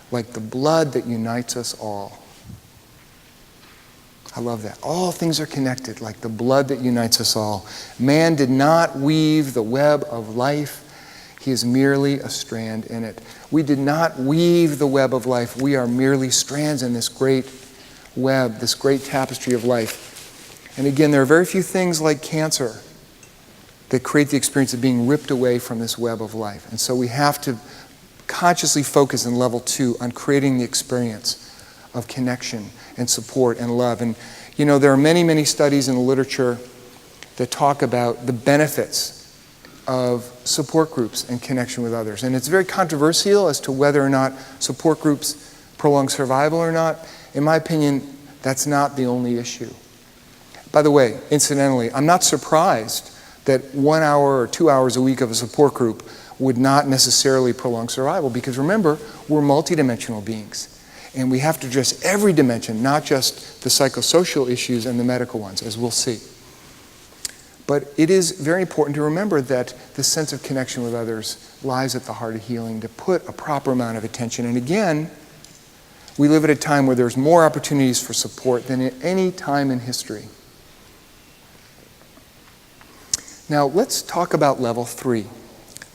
like the blood that unites us all." I love that. All things are connected like the blood that unites us all. Man did not weave the web of life. He is merely a strand in it. We did not weave the web of life. We are merely strands in this great web, this great tapestry of life. And again, there are very few things like cancer that create the experience of being ripped away from this web of life. And so we have to consciously focus in level 2 on creating the experience of connection and support and love. And you know, there are many, many studies in the literature that talk about the benefits of support groups and connection with others. And it's very controversial as to whether or not support groups prolong survival or not. In my opinion, that's not the only issue. By the way, incidentally, I'm not surprised that 1 hour or 2 hours a week of a support group would not necessarily prolong survival, because remember, we're multidimensional beings. And we have to address every dimension, not just the psychosocial issues and the medical ones, as we'll see. But it is very important to remember that the sense of connection with others lies at the heart of healing, to put a proper amount of attention. And again, we live at a time where there's more opportunities for support than at any time in history. Now, let's talk about level 3.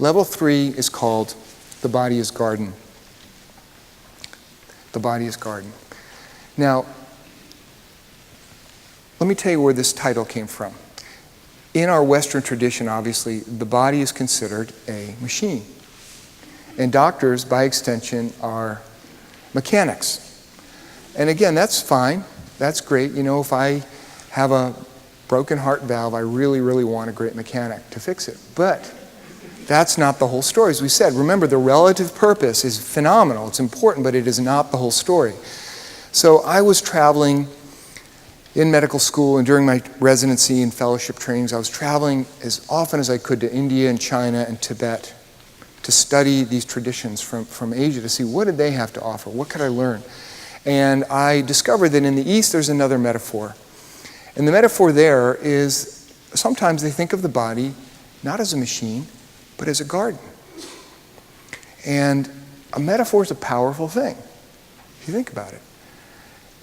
Level 3 is called the body is garden. The body is garden. Now, let me tell you where this title came from. In our Western tradition, obviously, the body is considered a machine. And doctors, by extension, are mechanics. And again, that's fine. That's great. You know, if I have a broken heart valve, I really, really want a great mechanic to fix it. But that's not the whole story. As we said, remember, the relative purpose is phenomenal. It's important, but it is not the whole story. So I was traveling in medical school, and during my residency and fellowship trainings, I was traveling as often as I could to India and China and Tibet to study these traditions from Asia, to see what did they have to offer, what could I learn. And I discovered that in the East there's another metaphor. And the metaphor there is sometimes they think of the body not as a machine, but as a garden. And a metaphor is a powerful thing, if you think about it.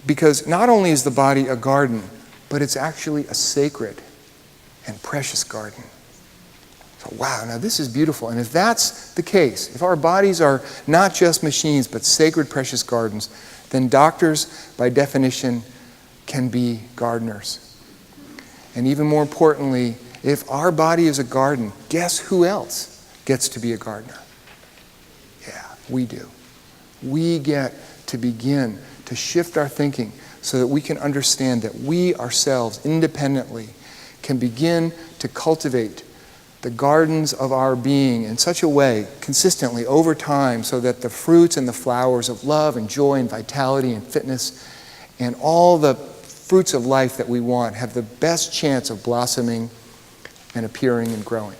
Because not only is the body a garden, but it's actually a sacred and precious garden. So wow, now this is beautiful. And if that's the case, if our bodies are not just machines, but sacred, precious gardens, then doctors, by definition, can be gardeners. And even more importantly, if our body is a garden, guess who else gets to be a gardener? Yeah, we do. We get to begin to shift our thinking so that we can understand that we ourselves independently can begin to cultivate the gardens of our being in such a way, consistently over time, so that the fruits and the flowers of love and joy and vitality and fitness and all the fruits of life that we want have the best chance of blossoming and appearing and growing.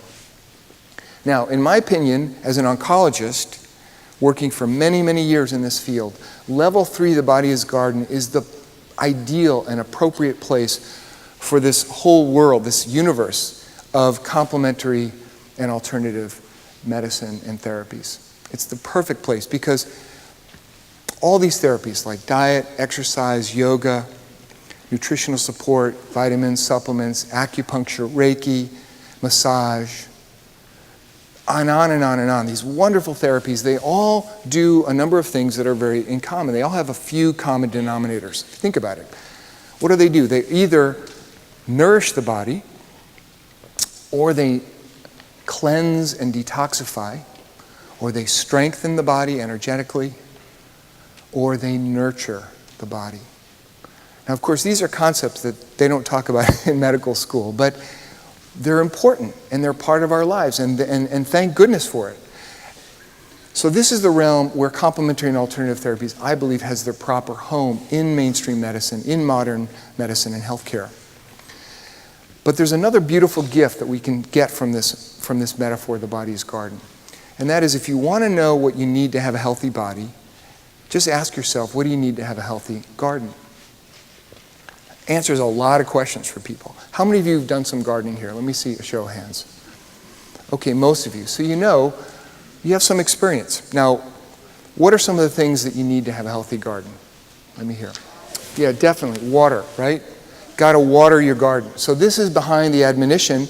Now, in my opinion, as an oncologist, working for many, many years in this field, level 3, the body is garden, is the ideal and appropriate place for this whole world, this universe of complementary and alternative medicine and therapies. It's the perfect place because all these therapies like diet, exercise, yoga, nutritional support, vitamins, supplements, acupuncture, Reiki, massage, and on and on and on. These wonderful therapies, they all do a number of things that are very in common. They all have a few common denominators. Think about it. What do? They either nourish the body, or they cleanse and detoxify, or they strengthen the body energetically, or they nurture the body. Now, of course, these are concepts that they don't talk about in medical school, but they're important and they're part of our lives, and thank goodness for it. So this is the realm where complementary and alternative therapies, I believe, has their proper home in mainstream medicine, in modern medicine and healthcare. But there's another beautiful gift that we can get from this metaphor, the body is garden. And that is, if you want to know what you need to have a healthy body, just ask yourself, what do you need to have a healthy garden? Answers a lot of questions for people. How many of you have done some gardening here? Let me see a show of hands. Okay, most of you. So you know, you have some experience. Now, what are some of the things that you need to have a healthy garden? Let me hear. Yeah, definitely. Water, right? Got to water your garden. So this is behind the admonition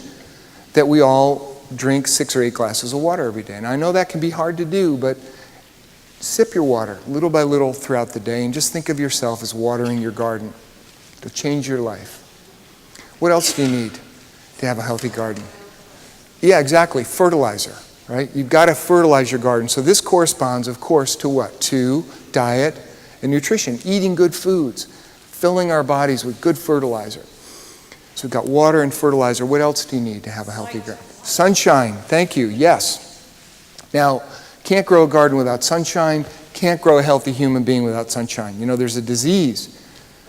that we all drink 6 or 8 glasses of water every day. And I know that can be hard to do, but sip your water little by little throughout the day and just think of yourself as watering your garden. It'll change your life. What else do you need to have a healthy garden? Yeah, exactly. Fertilizer, right? You've got to fertilize your garden. So this corresponds, of course, to what? To diet and nutrition, eating good foods, filling our bodies with good fertilizer. So we've got water and fertilizer. What else do you need to have a healthy garden? Sunshine. Thank you. Yes. Now, can't grow a garden without sunshine. Can't grow a healthy human being without sunshine. You know, there's a disease.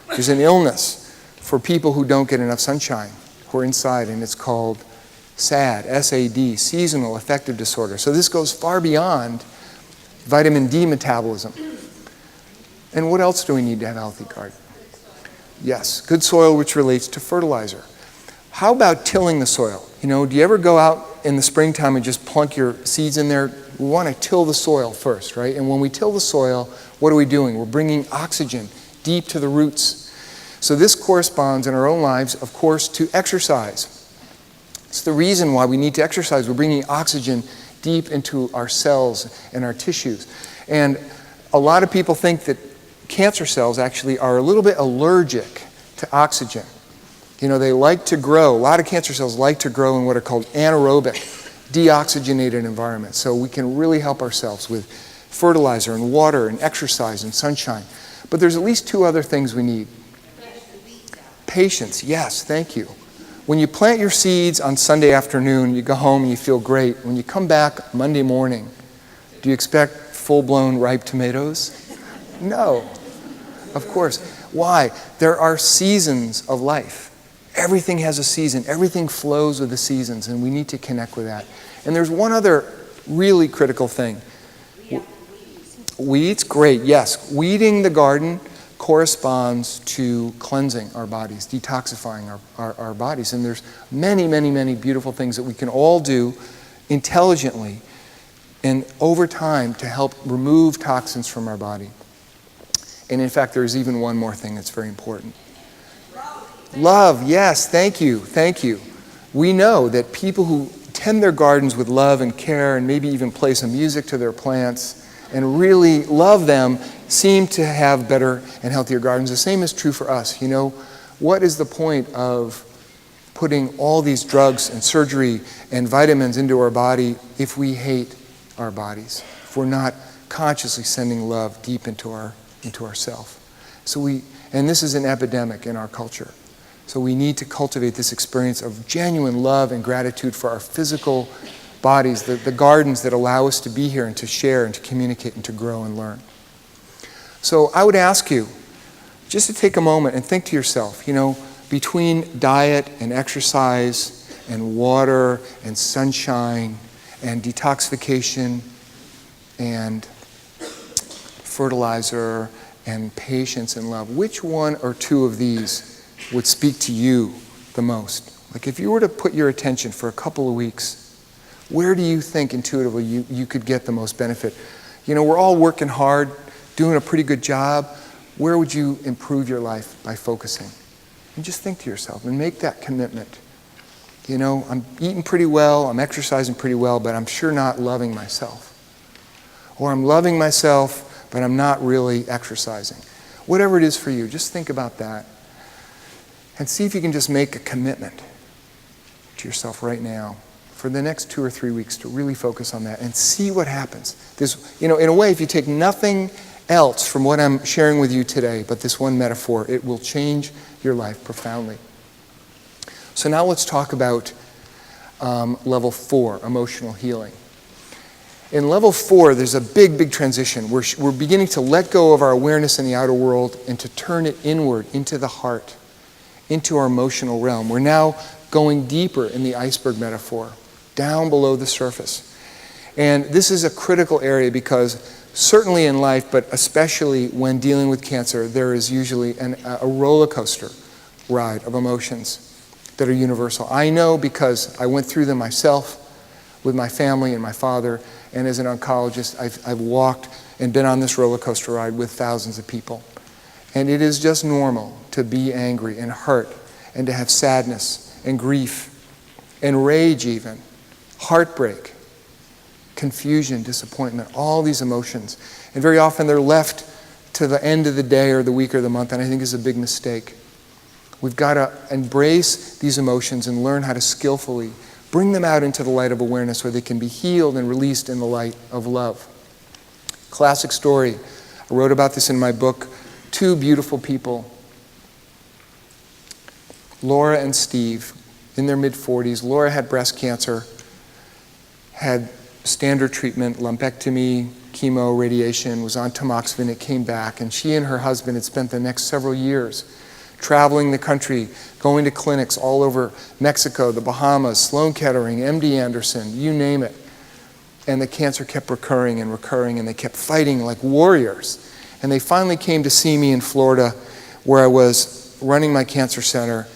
There's an illness for people who don't get enough sunshine, who are inside, and it's called SAD, S-A-D, seasonal affective disorder. So this goes far beyond vitamin D metabolism. And what else do we need to have a healthy garden? Yes, good soil, which relates to fertilizer. How about tilling the soil? You know, do you ever go out in the springtime and just plunk your seeds in there? We want to till the soil first, right? And when we till the soil, what are we doing? We're bringing oxygen deep to the roots. So this corresponds in our own lives, of course, to exercise. It's the reason why we need to exercise. We're bringing oxygen deep into our cells and our tissues. And a lot of people think that cancer cells actually are a little bit allergic to oxygen. You know, they like to grow. A lot of cancer cells like to grow in what are called anaerobic, deoxygenated environments. So we can really help ourselves with fertilizer and water and exercise and sunshine. But there's at least 2 other things we need. Patience, yes, thank you. When you plant your seeds on Sunday afternoon, you go home and you feel great. When you come back Monday morning, do you expect full-blown ripe tomatoes? No, of course. Why? There are seasons of life. Everything has a season. Everything flows with the seasons, and we need to connect with that. And there's one other really critical thing. Weeds, great, yes. Weeding the garden corresponds to cleansing our bodies, detoxifying our bodies. And there's many, many, many beautiful things that we can all do intelligently and over time to help remove toxins from our body. And in fact, there's even one more thing that's very important. Love, yes, thank you, thank you. We know that people who tend their gardens with love and care and maybe even play some music to their plants and really love them seem to have better and healthier gardens. The same is true for us. You know, what is the point of putting all these drugs and surgery and vitamins into our body if we hate our bodies, if we're not consciously sending love deep into ourself? And this is an epidemic in our culture. So we need to cultivate this experience of genuine love and gratitude for our physical bodies, the gardens that allow us to be here and to share and to communicate and to grow and learn. So I would ask you just to take a moment and think to yourself, you know, between diet and exercise and water and sunshine and detoxification and fertilizer and patience and love, which one or 2 of these would speak to you the most? Like if you were to put your attention for a couple of weeks, where do you think intuitively you could get the most benefit? You know, we're all working hard, doing a pretty good job. Where would you improve your life by focusing? And just think to yourself and make that commitment. You know, I'm eating pretty well, I'm exercising pretty well, but I'm sure not loving myself. Or I'm loving myself, but I'm not really exercising. Whatever it is for you, just think about that. And see if you can just make a commitment to yourself right now for the next 2 or 3 weeks to really focus on that and see what happens. This, you know, in a way, if you take nothing else from what I'm sharing with you today, but this one metaphor, it will change your life profoundly. So now let's talk about level 4, emotional healing. In level 4, there's a big transition. We're beginning to let go of our awareness in the outer world and to turn it inward into the heart, into our emotional realm. We're now going deeper in the iceberg metaphor, down below the surface. And this is a critical area because certainly in life, but especially when dealing with cancer, there is usually a roller coaster ride of emotions that are universal. I know because I went through them myself with my family and my father, and as an oncologist, I've walked and been on this roller coaster ride with thousands of people. And it is just normal to be angry and hurt and to have sadness and grief and rage even, heartbreak, confusion, disappointment, all these emotions. And very often they're left to the end of the day or the week or the month, and I think is a big mistake. We've got to embrace these emotions and learn how to skillfully bring them out into the light of awareness where they can be healed and released in the light of love. Classic story. I wrote about this in my book. Two beautiful people, Laura and Steve, in their mid-40s. Laura had breast cancer, had standard treatment, lumpectomy, chemo, radiation, was on tamoxifen, it came back, and she and her husband had spent the next several years traveling the country, going to clinics all over Mexico, the Bahamas, Sloan Kettering, MD Anderson, you name it. And the cancer kept recurring, and they kept fighting like warriors. And they finally came to see me in Florida, where I was running my cancer center,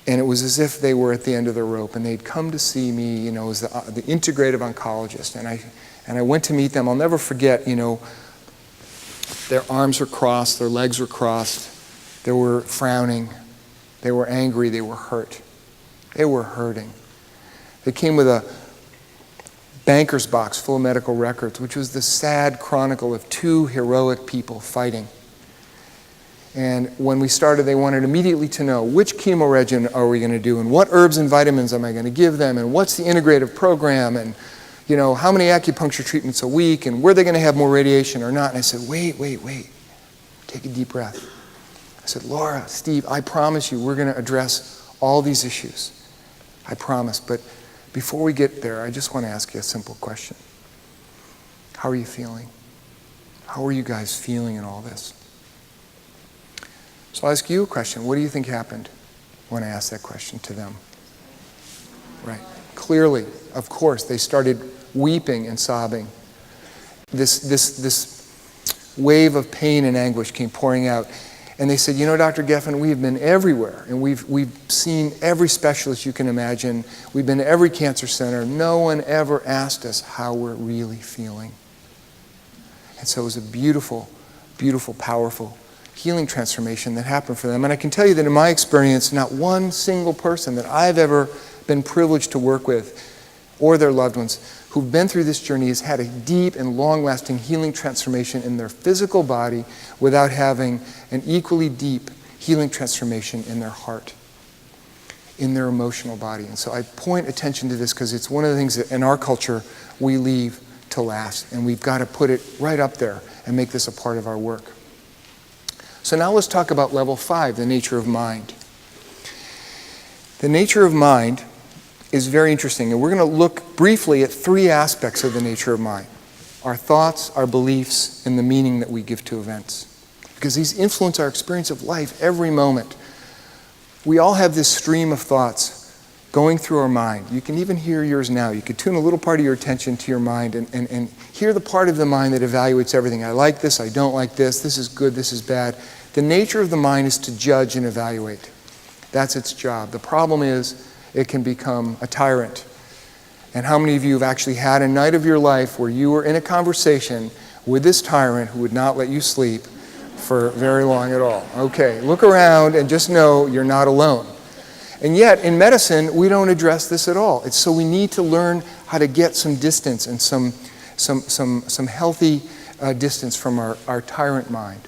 and it was as if they were at the end of their rope, and they'd come to see me, as the integrative oncologist. And I went to meet them. I'll never forget, their arms were crossed, their legs were crossed. They were frowning, they were angry, they were hurt. They were hurting. They came with a banker's box full of medical records, which was the sad chronicle of two heroic people fighting. And when we started, they wanted immediately to know which chemo regimen are we going to do, and what herbs and vitamins am I going to give them, and what's the integrative program, and how many acupuncture treatments a week, and were they going to have more radiation or not. And I said, wait. Take a deep breath. I said, Laura, Steve, I promise you we're going to address all these issues. I promise. But before we get there, I just want to ask you a simple question. How are you feeling? How are you guys feeling in all this? So I'll ask you a question. What do you think happened when I asked that question to them? Right. Clearly, of course, they started weeping and sobbing. This wave of pain and anguish came pouring out. And they said, Dr. Geffen, we've been everywhere, and we've seen every specialist you can imagine. We've been to every cancer center. No one ever asked us how we're really feeling. And so it was a beautiful, beautiful, powerful healing transformation that happened for them. And I can tell you that in my experience, not one single person that I've ever been privileged to work with, or their loved ones, who've been through this journey has had a deep and long-lasting healing transformation in their physical body without having an equally deep healing transformation in their heart, in their emotional body. And so I point attention to this because it's one of the things that in our culture we leave to last, and we've got to put it right up there and make this a part of our work. So now let's talk about level 5, the nature of mind. The nature of mind is very interesting, and we're going to look briefly at 3 aspects of the nature of mind: our thoughts, our beliefs, and the meaning that we give to events. Because these influence our experience of life every moment. We all have this stream of thoughts going through our mind. You can even hear yours now. You could tune a little part of your attention to your mind and hear the part of the mind that evaluates everything. I like this, I don't like this is good, this is bad. The nature of the mind is to judge and evaluate. That's its job. The problem is it can become a tyrant. And how many of you have actually had a night of your life where you were in a conversation with this tyrant who would not let you sleep for very long at all? Okay, look around and just know you're not alone. And yet, in medicine, we don't address this at all. So we need to learn how to get some distance and some healthy distance from our tyrant mind.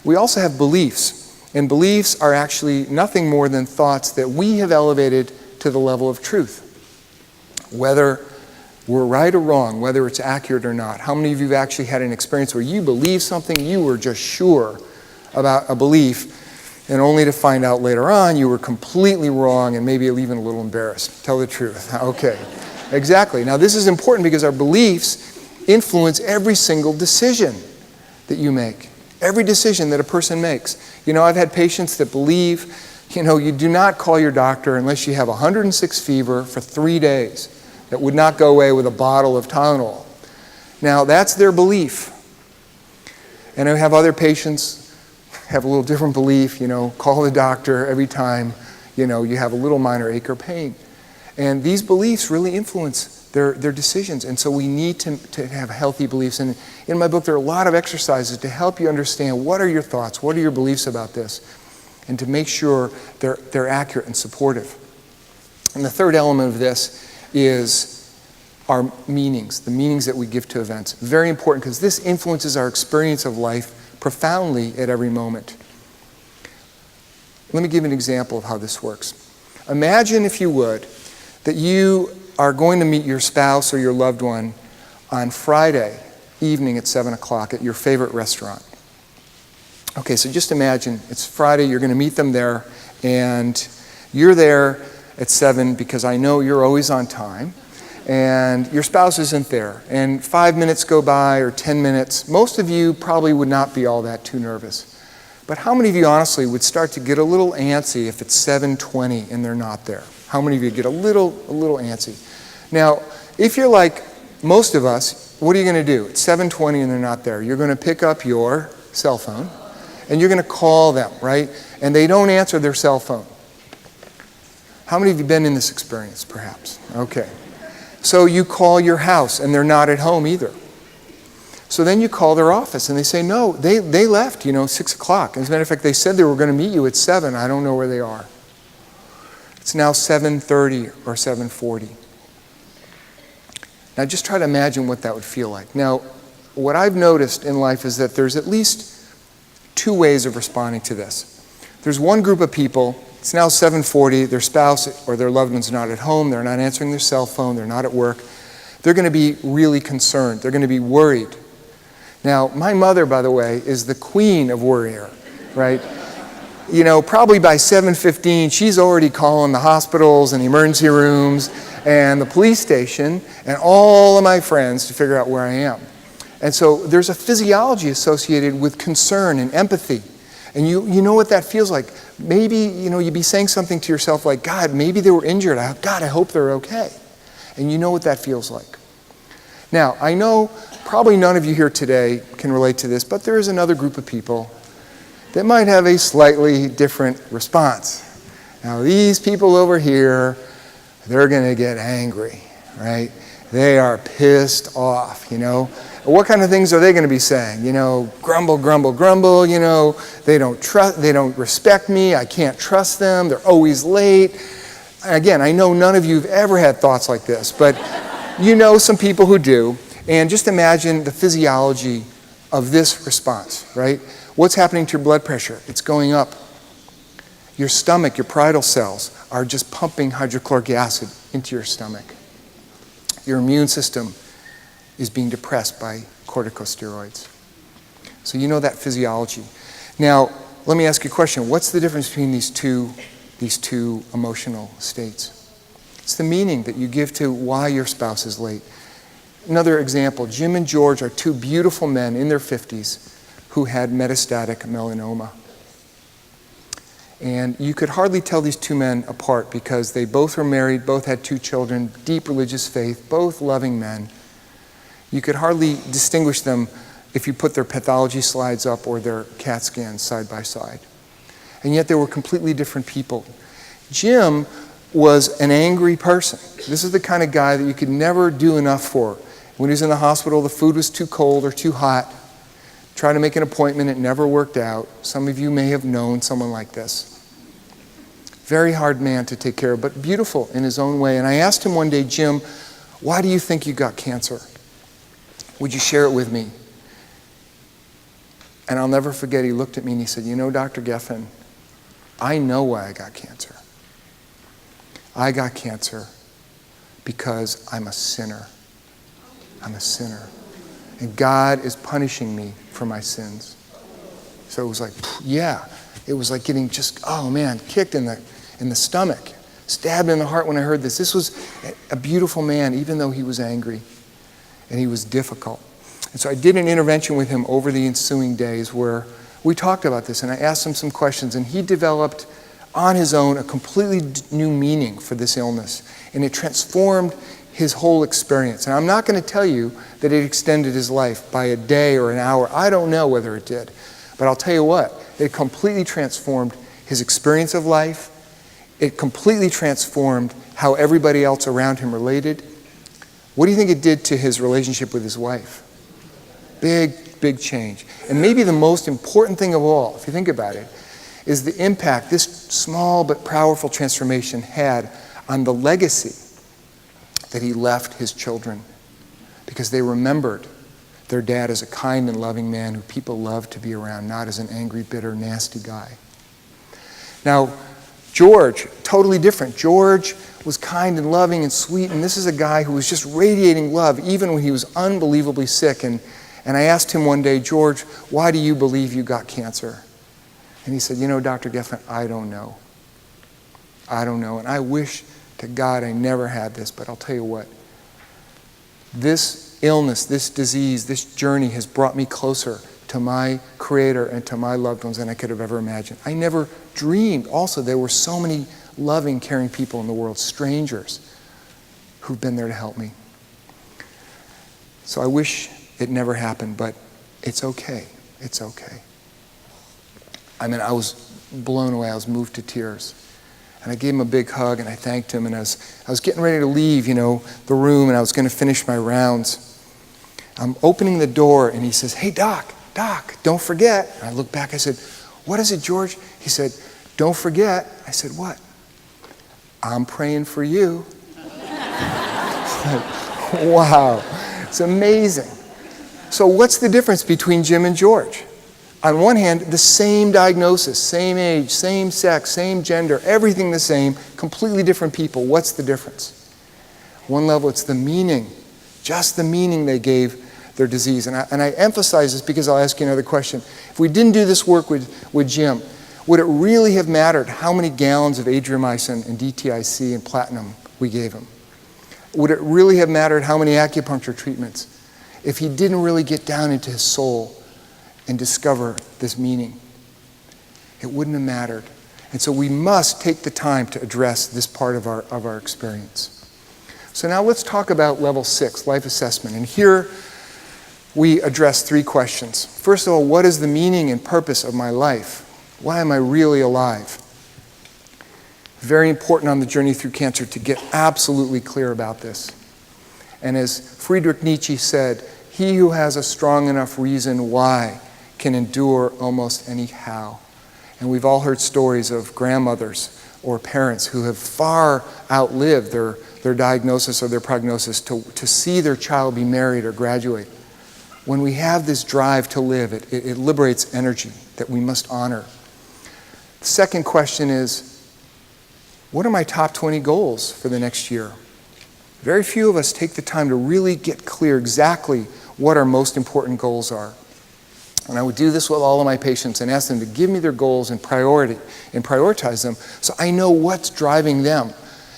We also have beliefs. And beliefs are actually nothing more than thoughts that we have elevated to the level of truth. Whether we're right or wrong, whether it's accurate or not. How many of you have actually had an experience where you believe something, you were just sure about a belief, and only to find out later on you were completely wrong and maybe even a little embarrassed? Tell the truth. Okay. Exactly. Now, this is important because our beliefs influence every single decision that you make, every decision that a person makes. I've had patients that believe, you do not call your doctor unless you have 106 fever for 3 days. That would not go away with a bottle of Tylenol. Now, that's their belief. And I have other patients have a little different belief, call the doctor every time, you have a little minor ache or pain. And these beliefs really influence their decisions. And so we need to have healthy beliefs. And in my book, there are a lot of exercises to help you understand what are your thoughts, what are your beliefs about this, and to make sure they're accurate and supportive. And the third element of this is our meanings, the meanings that we give to events. Very important because this influences our experience of life profoundly at every moment. Let me give you an example of how this works. Imagine, if you would, that you are going to meet your spouse or your loved one on Friday evening at 7 o'clock at your favorite restaurant. Okay, so just imagine it's Friday, you're going to meet them there, and you're there at 7 because I know you're always on time, and your spouse isn't there, and 5 minutes go by or 10 minutes. Most of you probably would not be all that too nervous. But how many of you honestly would start to get a little antsy if it's 7:20 and they're not there? How many of you get a little antsy? Now, if you're like most of us, what are you going to do? It's 7:20 and they're not there. You're going to pick up your cell phone and you're going to call them, right? And they don't answer their cell phone. How many of you been in this experience, perhaps? Okay. So you call your house and they're not at home either. So then you call their office and they say, no, they left, 6 o'clock. As a matter of fact, they said they were going to meet you at 7. I don't know where they are. It's now 7:30 or 7:40. Now just try to imagine what that would feel like. Now, what I've noticed in life is that there's at least 2 ways of responding to this. There's one group of people, it's now 7:40, their spouse or their loved one's not at home, they're not answering their cell phone, they're not at work. They're going to be really concerned. They're going to be worried. Now, my mother, by the way, is the queen of worrier, right? Probably by 7:15, she's already calling the hospitals and the emergency rooms and the police station and all of my friends to figure out where I am. And so there's a physiology associated with concern and empathy. And you know what that feels like. Maybe, you'd be saying something to yourself like, God, maybe they were injured. God, I hope they're okay. And you know what that feels like. Now, I know probably none of you here today can relate to this, but there is another group of people that might have a slightly different response. Now, these people over here, they're going to get angry, right? They are pissed off, What kind of things are they going to be saying? Grumble, grumble, grumble, they don't respect me, I can't trust them, they're always late. Again, I know none of you have ever had thoughts like this, but some people who do. And just imagine the physiology of this response, right? What's happening to your blood pressure? It's going up. Your stomach, your parietal cells are just pumping hydrochloric acid into your stomach. Your immune system is being depressed by corticosteroids. So you know that physiology. Now, let me ask you a question. What's the difference between these two emotional states? It's the meaning that you give to why your spouse is late. Another example, Jim and George are 2 beautiful men in their 50s who had metastatic melanoma. And you could hardly tell these 2 men apart because they both were married, both had 2 children, deep religious faith, both loving men. You could hardly distinguish them if you put their pathology slides up or their CAT scans side by side. And yet they were completely different people. Jim was an angry person. This is the kind of guy that you could never do enough for. When he was in the hospital, the food was too cold or too hot. Tried to make an appointment, it never worked out. Some of you may have known someone like this. Very hard man to take care of, but beautiful in his own way. And I asked him one day, Jim, why do you think you got cancer? Would you share it with me? And I'll never forget, he looked at me and he said, Dr. Geffen, I know why I got cancer. I got cancer because I'm a sinner. I'm a sinner. And God is punishing me for my sins. So it was like, yeah. It was like getting just, kicked in the stomach. stabbed in the heart when I heard this. This was a beautiful man, even though he was angry and he was difficult. And so I did an intervention with him over the ensuing days where we talked about this, and I asked him some questions, and he developed on his own a completely new meaning for this illness, and it transformed his whole experience. And I'm not going to tell you that it extended his life by a day or an hour. I don't know whether it did. But I'll tell you what, it completely transformed his experience of life. It completely transformed how everybody else around him related. What do you think it did to his relationship with his wife? Big, big change. And maybe the most important thing of all, if you think about it, is the impact this small but powerful transformation had on the legacy that he left his children, because they remembered their dad as a kind and loving man who people loved to be around, not as an angry, bitter, nasty guy. Now, George, totally different. George was kind and loving and sweet, and this is a guy who was just radiating love even when he was unbelievably sick. And I asked him one day, George, why do you believe you got cancer? And he said, Dr. Geffen, I don't know. I don't know, and I wish to God I never had this, but I'll tell you what. This illness, this disease, this journey has brought me closer to my Creator and to my loved ones than I could have ever imagined. I never dreamed also there were so many loving, caring people in the world, strangers, who've been there to help me. So I wish it never happened, but it's okay. It's okay. I mean, I was blown away. I was moved to tears. And I gave him a big hug, and I thanked him. And I was getting ready to leave, the room, and I was going to finish my rounds. I'm opening the door, and he says, hey, Doc, don't forget. And I looked back. I said, what is it, George? He said, don't forget. I said, what? I'm praying for you. Wow. It's amazing. So what's the difference between Jim and George? On one hand, the same diagnosis, same age, same sex, same gender, everything the same, completely different people. What's the difference? One level, it's the meaning, just the meaning they gave their disease. And I emphasize this because I'll ask you another question. If we didn't do this work with Jim, would it really have mattered how many gallons of adriamycin and DTIC and platinum we gave him? Would it really have mattered how many acupuncture treatments if he didn't really get down into his soul and discover this meaning? It wouldn't have mattered. And so we must take the time to address this part of our experience. So now let's talk about level 6, life assessment. And here we address 3 questions. First of all, what is the meaning and purpose of my life? Why am I really alive? Very important on the journey through cancer to get absolutely clear about this. And as Friedrich Nietzsche said, he who has a strong enough reason why can endure almost any how. And we've all heard stories of grandmothers or parents who have far outlived their diagnosis or their prognosis to see their child be married or graduate. When we have this drive to live, it liberates energy that we must honor. The second question is, what are my top 20 goals for the next year? Very few of us take the time to really get clear exactly what our most important goals are. And I would do this with all of my patients and ask them to give me their goals in priority and prioritize them so I know what's driving them.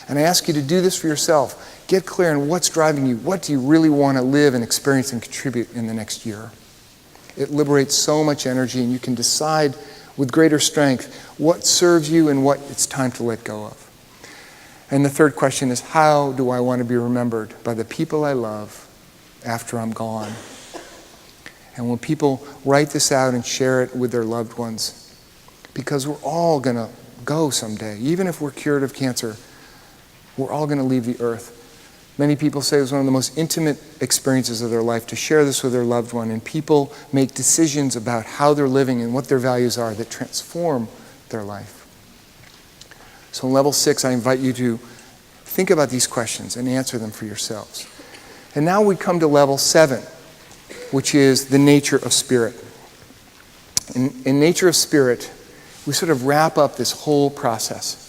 And I ask you to do this for yourself. Get clear on what's driving you. What do you really want to live and experience and contribute in the next year? It liberates so much energy, and you can decide with greater strength what serves you and what it's time to let go of. And the third question is, how do I want to be remembered by the people I love after I'm gone? And when people write this out and share it with their loved ones, because we're all going to go someday, even if we're cured of cancer, we're all going to leave the earth. Many people say it was one of the most intimate experiences of their life to share this with their loved one, and people make decisions about how they're living and what their values are that transform their life. So in level 6, I invite you to think about these questions and answer them for yourselves. And now we come to level 7, which is the nature of spirit. In nature of spirit, we sort of wrap up this whole process.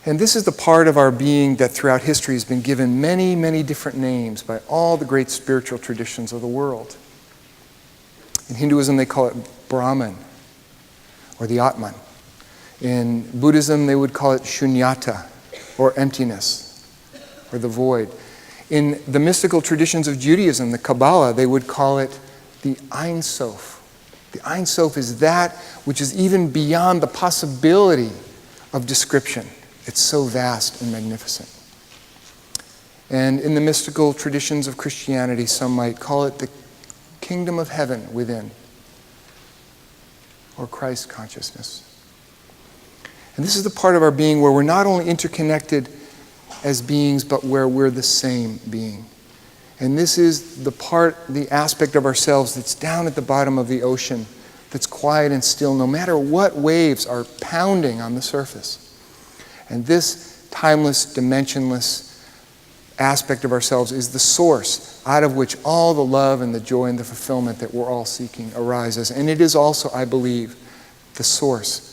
And this is the part of our being that throughout history has been given many, many different names by all the great spiritual traditions of the world. In Hinduism, they call it Brahman, or the Atman. In Buddhism, they would call it shunyata, or emptiness, or the void. In the mystical traditions of Judaism, the Kabbalah, they would call it the Ein Sof. The Ein Sof is that which is even beyond the possibility of description. It's so vast and magnificent. And in the mystical traditions of Christianity, some might call it the kingdom of heaven within, or Christ consciousness. And this is the part of our being where we're not only interconnected as beings, but where we're the same being. And this is the aspect of ourselves that's down at the bottom of the ocean, that's quiet and still, no matter what waves are pounding on the surface. And this timeless, dimensionless aspect of ourselves is the source out of which all the love and the joy and the fulfillment that we're all seeking arises. And it is also, I believe, the source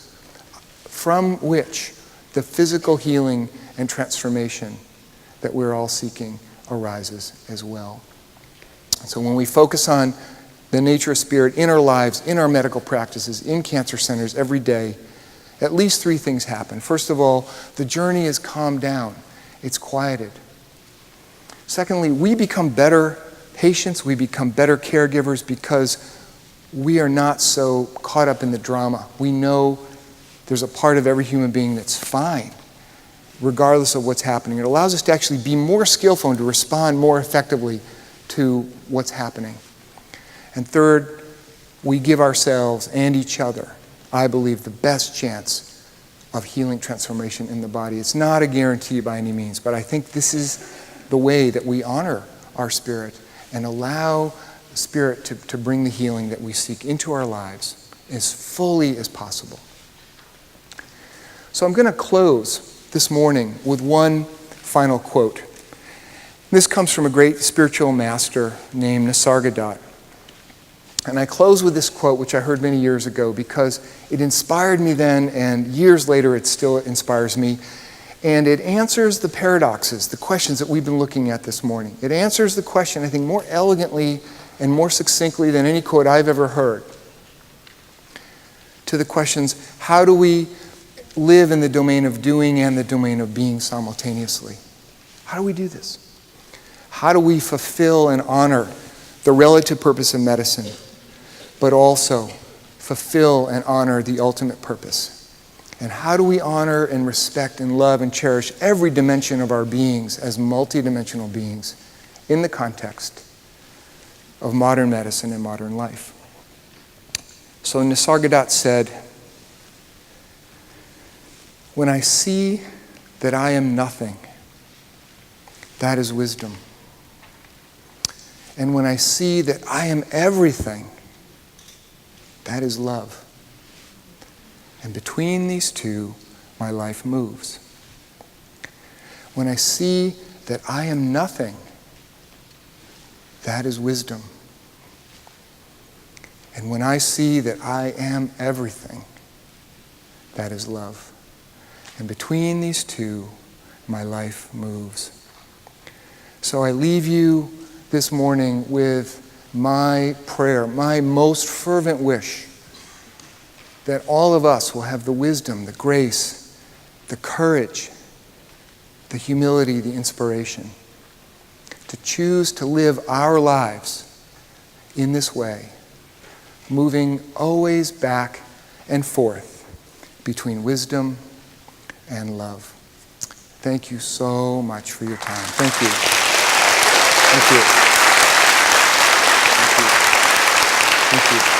from which the physical healing and transformation that we're all seeking arises as well. So when we focus on the nature of spirit in our lives, in our medical practices, in cancer centers every day, at least three things happen. First of all, the journey is calmed down. It's quieted. Secondly, we become better patients, we become better caregivers because we are not so caught up in the drama. We know there's a part of every human being that's fine, regardless of what's happening. It allows us to actually be more skillful and to respond more effectively to what's happening. And third, we give ourselves and each other, I believe, the best chance of healing transformation in the body. It's not a guarantee by any means, but I think this is the way that we honor our spirit and allow spirit to bring the healing that we seek into our lives as fully as possible. So I'm going to close this morning with one final quote. This comes from a great spiritual master named Nisargadatta. And I close with this quote, which I heard many years ago, because it inspired me then, and years later it still inspires me. And it answers the paradoxes, the questions that we've been looking at this morning. It answers the question, I think, more elegantly and more succinctly than any quote I've ever heard. To the questions, how do we live in the domain of doing and the domain of being simultaneously? How do we do this? How do we fulfill and honor the relative purpose of medicine, but also fulfill and honor the ultimate purpose? And how do we honor and respect and love and cherish every dimension of our beings as multidimensional beings in the context of modern medicine and modern life? So Nisargadatta said, "When I see that I am nothing, that is wisdom. And when I see that I am everything, that is love. And between these two, my life moves. When I see that I am nothing, that is wisdom. And when I see that I am everything, that is love. And between these two, my life moves." So I leave you this morning with my prayer, my most fervent wish, that all of us will have the wisdom, the grace, the courage, the humility, the inspiration to choose to live our lives in this way, moving always back and forth between wisdom and love. Thank you so much for your time. Thank you. Thank you. Thank you. Thank you.